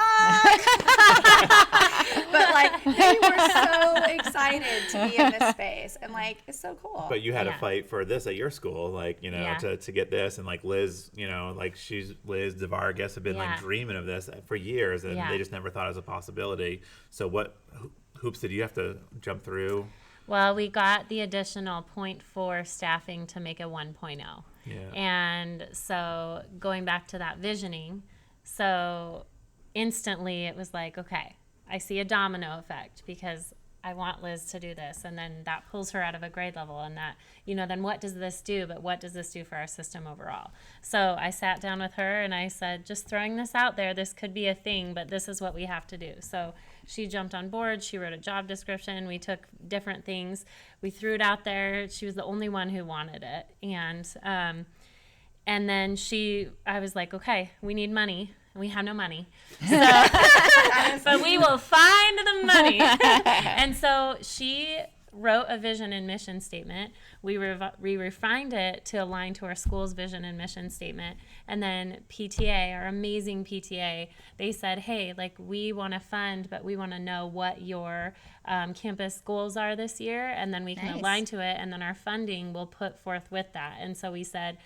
[SPEAKER 3] but like they were so excited to be in this space, and like it's so cool.
[SPEAKER 2] But you had to fight for this at your school, like to get this, and like Liz, Liz DeVargas have been like dreaming of this for years, and they just never thought it was a possibility. So what hoops did you have to jump through?
[SPEAKER 4] Well, we got the additional 0.4 staffing to make a 1.0.
[SPEAKER 2] Yeah.
[SPEAKER 4] And so going back to that visioning, so instantly it was like, okay, I see a domino effect because I want Liz to do this. And then that pulls her out of a grade level. And that, then what does this do? But what does this do for our system overall? So I sat down with her and I said, just throwing this out there, this could be a thing, but this is what we have to do. So she jumped on board. She wrote a job description. We took different things. We threw it out there. She was the only one who wanted it. And then I was like, okay, we need money. We have no money. So, but we will find the money. And so she wrote a vision and mission statement. We refined it to align to our school's vision and mission statement. And then PTA, our amazing PTA, they said, hey, like we want to fund, but we want to know what your campus goals are this year. And then we can align to it. And then our funding will put forth with that. And so we said,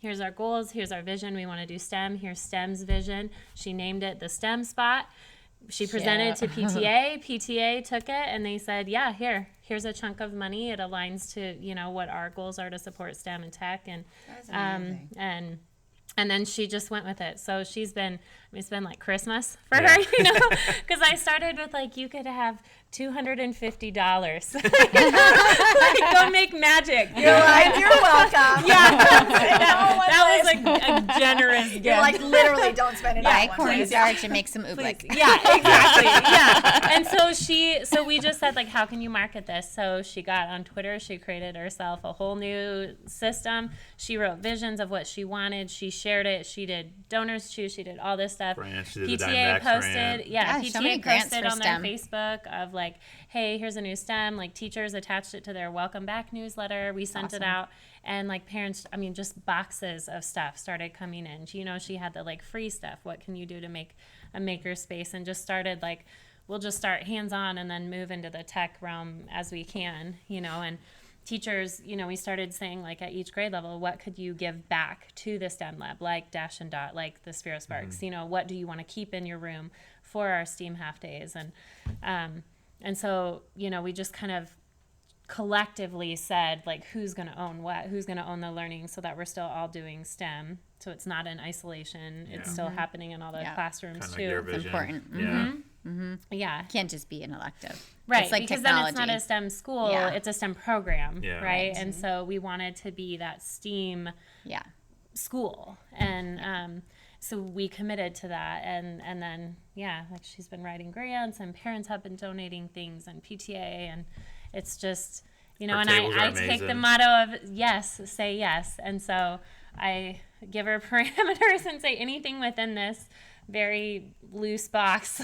[SPEAKER 4] here's our goals, here's our vision, we want to do STEM, here's STEM's vision. She named it the STEM spot. She presented to PTA, PTA took it, and they said, yeah, here's a chunk of money. It aligns to, what our goals are to support STEM and tech. And and then she just went with it. So it's been like Christmas for her, because I started with like, you could have $250. Like, go make magic.
[SPEAKER 3] You're like, you're welcome.
[SPEAKER 4] Yeah. that was a generous gift.
[SPEAKER 3] You're like, literally don't spend it
[SPEAKER 5] Buy cornstarch and make some oobleck.
[SPEAKER 4] Yeah, exactly. Yeah. And so we just said, like, how can you market this? So she got on Twitter. She created herself a whole new system. She wrote visions of what she wanted. She shared it. She did donors choose. She did all this stuff. PTA posted. PTA posted on their Facebook of like, hey, here's a new STEM. Like teachers attached it to their welcome back newsletter. We sent it out. And like parents, just boxes of stuff started coming in. She had the like free stuff. What can you do to make a maker space? And just started like, we'll just start hands-on and then move into the tech realm as we can, and teachers, we started saying like at each grade level, what could you give back to the STEM lab, like Dash and Dot, like the Spheros Sparks, what do you want to keep in your room for our STEAM half days? And so, we just kind of collectively said like, who's going to own what, who's going to own the learning so that we're still all doing STEM. So it's not in isolation. Yeah. It's still happening in all the classrooms
[SPEAKER 2] kind of
[SPEAKER 4] too.
[SPEAKER 2] Like
[SPEAKER 5] it's important.
[SPEAKER 2] Yeah.
[SPEAKER 5] Yeah. It can't just be an elective.
[SPEAKER 4] Right.
[SPEAKER 5] It's like
[SPEAKER 4] because
[SPEAKER 5] technology.
[SPEAKER 4] then it's not a STEM school. It's a STEM program.
[SPEAKER 2] Yeah.
[SPEAKER 4] Right. And so we wanted to be that STEAM school. so we committed to that, and then like she's been writing grants, and parents have been donating things, and PTA, and it's just, and I take the motto of yes, say yes, and so I give her parameters and say anything within this very loose box,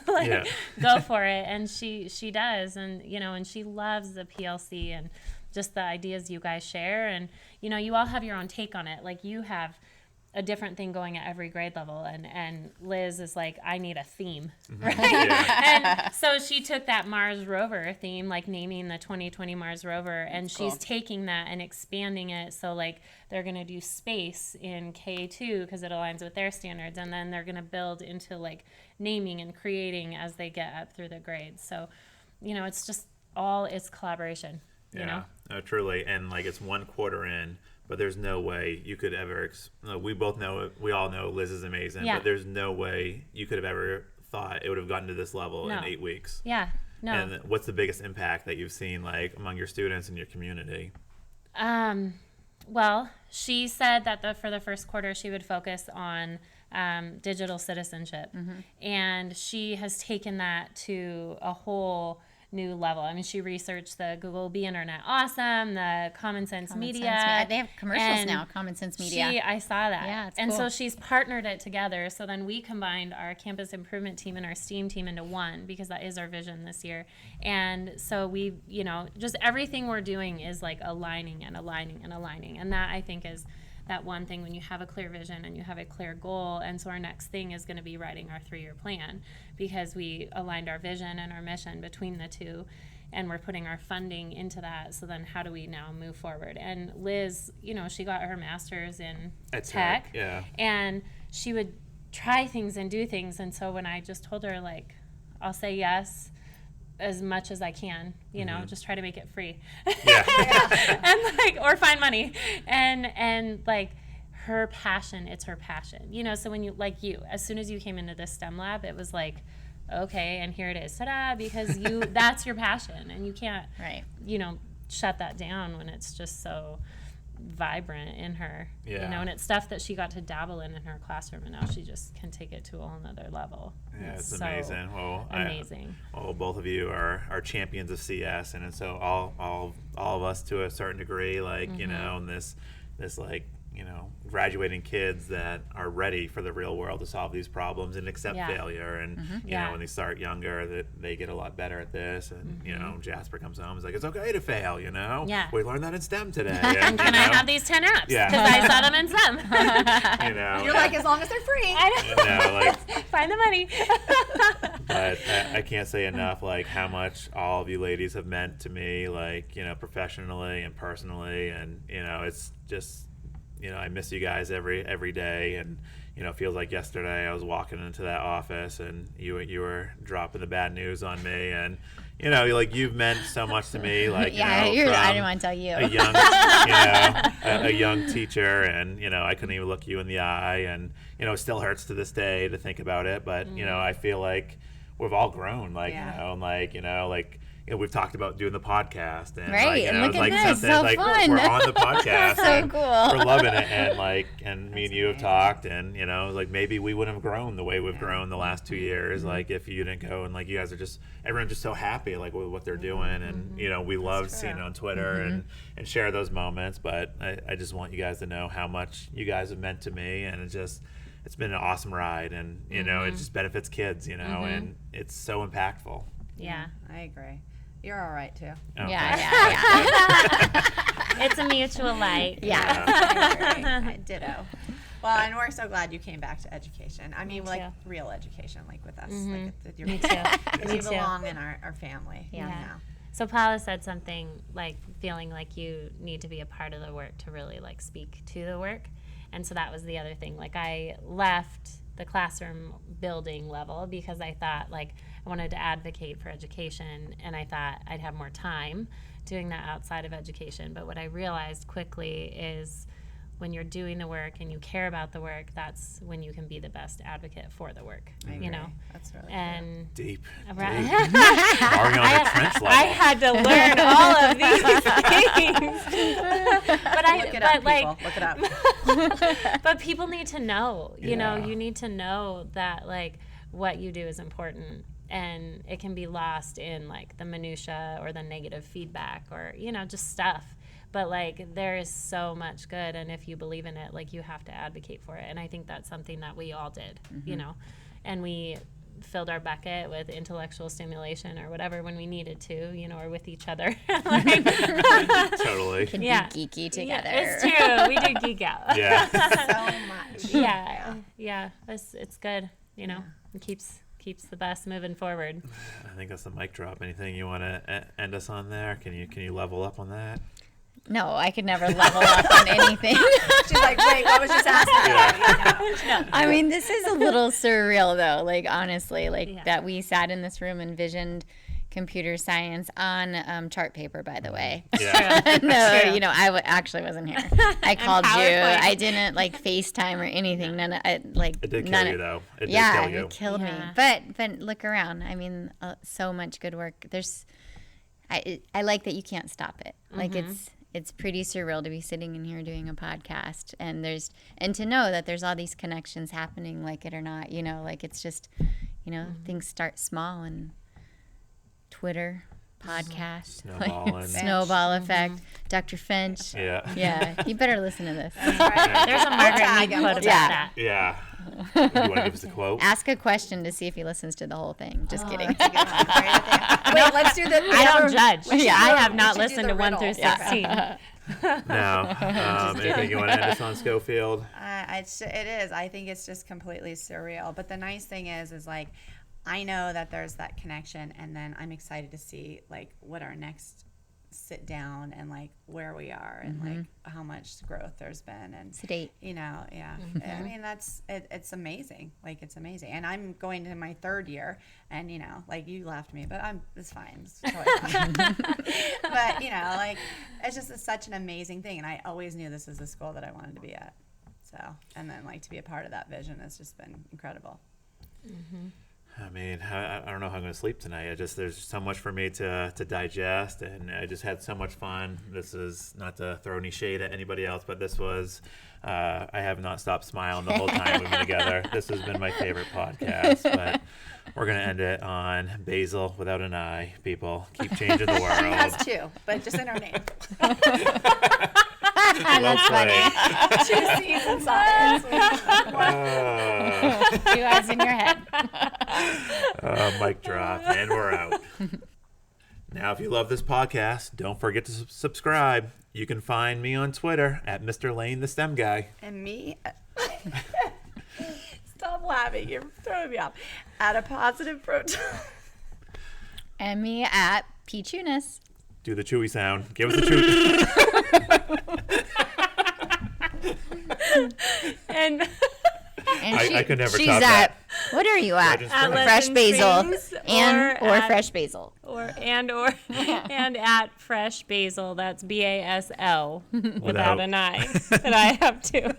[SPEAKER 4] go for it, and she does, and and she loves the PLC and just the ideas you guys share, and you all have your own take on it. Like, you have a different thing going at every grade level, and Liz is like, I need a theme, right? And so she took that Mars rover theme, like naming the 2020 Mars rover, and she's taking that and expanding it. So like, they're going to do space in K2 because it aligns with their standards, and then they're going to build into like naming and creating as they get up through the grades. So it's just it's collaboration.
[SPEAKER 2] No, truly. And like, it's 1 quarter in, but there's no way you could ever we all know Liz is amazing, but there's no way you could have ever thought it would have gotten to this level in 8 weeks. And what's the biggest impact that you've seen, like, among your students and your community?
[SPEAKER 4] Well, she said that for the first quarter she would focus on digital citizenship, and she has taken that to a whole new level. I mean, she researched the Google Be Internet Awesome, the Common Sense Media.
[SPEAKER 5] They have commercials now, Common Sense Media.
[SPEAKER 4] I saw that.
[SPEAKER 5] Yeah, it's
[SPEAKER 4] and
[SPEAKER 5] cool.
[SPEAKER 4] So she's partnered it together. So then we combined our campus improvement team and our STEAM team into one, because that is our vision this year. And so we, just everything we're doing is like aligning and aligning and aligning. And that, I think, is that one thing when you have a clear vision and you have a clear goal. And so our next thing is going to be writing our 3-year plan, because we aligned our vision and our mission between the two, and we're putting our funding into that. So then how do we now move forward? And Liz, she got her master's in tech, and she would try things and do things. And so when I just told her, like, I'll say yes as much as I can, just try to make it free. And like, or find money. And like, her passion, it's her passion. So when as soon as you came into this STEM lab, it was like, okay, and here it is, ta-da, because that's your passion, and you can't, shut that down when it's just so vibrant in her, and it's stuff that she got to dabble in her classroom, and now she just can take it to a whole nother level.
[SPEAKER 2] It's amazing. Well,
[SPEAKER 4] amazing.
[SPEAKER 2] Both of you are champions of CS, and so all of us to a certain degree, like, and this like, graduating kids that are ready for the real world to solve these problems and accept failure. And, when they start younger, that they get a lot better at this. And, Jasper comes home, he's like, it's okay to fail, We learned that in STEM today. And,
[SPEAKER 4] can I have these 10 apps? Because I saw them in STEM.
[SPEAKER 3] You're like, as long as they're free.
[SPEAKER 4] I know. Find the money.
[SPEAKER 2] But I can't say enough, like, how much all of you ladies have meant to me, like, professionally and personally. And, it's just, I miss you guys every day, and it feels like yesterday I was walking into that office and you were dropping the bad news on me, and you've meant so much to me, like
[SPEAKER 5] I didn't want to tell you,
[SPEAKER 2] a young a young teacher, and I couldn't even look you in the eye, and it still hurts to this day to think about it, but I feel like we've all grown, like we've talked about doing the podcast, and
[SPEAKER 5] and look at this,
[SPEAKER 2] something
[SPEAKER 5] so
[SPEAKER 2] like
[SPEAKER 5] fun.
[SPEAKER 2] we're on the podcast,
[SPEAKER 5] so
[SPEAKER 2] and
[SPEAKER 5] cool.
[SPEAKER 2] we're loving it, and me and you have talked, and like, maybe we wouldn't have grown the way we've grown the last 2 years, like, if you didn't go, and like, you guys are just, everyone's just so happy, like, with what they're doing, and we love seeing it on Twitter and share those moments, but I just want you guys to know how much you guys have meant to me, and it's been an awesome ride, and it just benefits kids, and it's so impactful.
[SPEAKER 3] I agree. You're all right too.
[SPEAKER 2] Okay.
[SPEAKER 5] Yeah.
[SPEAKER 4] It's a mutual light.
[SPEAKER 3] I agree. Ditto. Well, and we're so glad you came back to education. I mean, like,
[SPEAKER 4] too.
[SPEAKER 3] real education, like with us, like with your
[SPEAKER 4] Me too.
[SPEAKER 3] because
[SPEAKER 4] Me
[SPEAKER 3] you
[SPEAKER 4] too.
[SPEAKER 3] belong in our family.
[SPEAKER 4] So Paula said something like feeling like you need to be a part of the work to really like speak to the work. And so that was the other thing. Like, I left the classroom building level because I thought, like, I wanted to advocate for education, and I thought I'd have more time doing that outside of education. But what I realized quickly is, when you're doing the work and you care about the work, that's when you can be the best advocate for the work. You know,
[SPEAKER 3] that's really
[SPEAKER 4] and
[SPEAKER 2] Deep.
[SPEAKER 4] Right.
[SPEAKER 2] Mariana Trench level.
[SPEAKER 4] I had to learn all of these things.
[SPEAKER 3] Look it up.
[SPEAKER 4] But people need to know, you know, you need to know that like what you do is important, and it can be lost in like the minutia or the negative feedback or, you know, just stuff. But like there is so much good, and if you believe in it, like you have to advocate for it. And I think that's something that we all did, you know, and we filled our bucket with intellectual stimulation or whatever when we needed to, you know, or with each other. Like,
[SPEAKER 2] totally.
[SPEAKER 5] Can be geeky together.
[SPEAKER 4] It's true. We do geek out.
[SPEAKER 2] Yeah.
[SPEAKER 3] So much.
[SPEAKER 4] Yeah. It's good. You know, it keeps the bus moving forward.
[SPEAKER 2] I think that's the mic drop. Anything you want to end us on there? Can you level up on that?
[SPEAKER 5] No, I could never level up on anything.
[SPEAKER 3] She's like, wait, what was just asked?
[SPEAKER 2] Yeah.
[SPEAKER 3] No.
[SPEAKER 5] I mean, this is a little surreal, though. Like, honestly, that we sat in this room and envisioned computer science on chart paper, by the way.
[SPEAKER 2] Yeah.
[SPEAKER 5] No, you know, I actually wasn't here. I called you.
[SPEAKER 4] PowerPoint.
[SPEAKER 5] I didn't like FaceTime or anything. None of it, like,
[SPEAKER 2] It did kill you, though. It
[SPEAKER 5] yeah,
[SPEAKER 2] did kill you.
[SPEAKER 5] it killed me.
[SPEAKER 4] Yeah.
[SPEAKER 5] But look around. I mean, so much good work. I like that you can't stop it. Like it's pretty surreal to be sitting in here doing a podcast, and to know that there's all these connections happening, like it or not. You know, like it's just, you know, things start small, and Twitter, podcast, snowball effect. Dr. Finch.
[SPEAKER 2] Yeah.
[SPEAKER 5] You better listen to this.
[SPEAKER 4] There's a Margaret Mead quote about that.
[SPEAKER 2] Yeah. You want to give us a quote?
[SPEAKER 5] Ask a question to see if he listens to the whole thing. Just kidding.
[SPEAKER 3] Wait, let's do the.
[SPEAKER 4] I don't judge.
[SPEAKER 3] We should
[SPEAKER 4] I
[SPEAKER 3] do-
[SPEAKER 4] have
[SPEAKER 3] we
[SPEAKER 4] not
[SPEAKER 3] should do
[SPEAKER 4] listened
[SPEAKER 3] the
[SPEAKER 4] to 1 through
[SPEAKER 3] riddles.
[SPEAKER 4] 16.
[SPEAKER 2] No. Anything you want to end us on, Schofield?
[SPEAKER 3] It is. I think it's just completely surreal. But the nice thing is like, I know that there's that connection, and then I'm excited to see like what our next sit down and like where we are and like how much growth there's been, and
[SPEAKER 5] To date.
[SPEAKER 3] you know, I mean that's it's amazing. Like it's amazing, and I'm going to my 3rd year, and you know, like you laughed at me, but it's fine. It's totally fine. But you know, like it's such an amazing thing, and I always knew this was the school that I wanted to be at. So, and then like to be a part of that vision has just been incredible.
[SPEAKER 2] I mean, I don't know how I'm going to sleep tonight. There's so much for me to digest, and I just had so much fun. This is not to throw any shade at anybody else, but this was, I have not stopped smiling the whole time we've been together. This has been my favorite podcast, but we're going to end it on Basil without an I, people. Keep changing the world.
[SPEAKER 3] She has 2, but just in her name.
[SPEAKER 5] That's funny.
[SPEAKER 3] 2 C's inside.
[SPEAKER 5] 2 eyes in your head.
[SPEAKER 2] Mic drop, and we're out. Now, if you love this podcast, don't forget to subscribe. You can find me on Twitter at Mr. Lane, the STEM guy.
[SPEAKER 3] And me. Stop laughing. You're throwing me off. At a positive proton.
[SPEAKER 5] And me at Peachunas.
[SPEAKER 2] Do the chewy sound. Give us the chewy.
[SPEAKER 4] And
[SPEAKER 5] And
[SPEAKER 2] I could never
[SPEAKER 5] she's
[SPEAKER 2] top
[SPEAKER 5] at,
[SPEAKER 2] that.
[SPEAKER 5] What are you at?
[SPEAKER 2] Legend
[SPEAKER 4] At
[SPEAKER 2] Springs.
[SPEAKER 5] Fresh
[SPEAKER 4] Legend
[SPEAKER 5] Basil.
[SPEAKER 4] Springs
[SPEAKER 5] Or
[SPEAKER 4] at-
[SPEAKER 5] Fresh Basil.
[SPEAKER 4] and at Fresh Basil. That's BASL without
[SPEAKER 2] Without.
[SPEAKER 4] an I. But I have 2.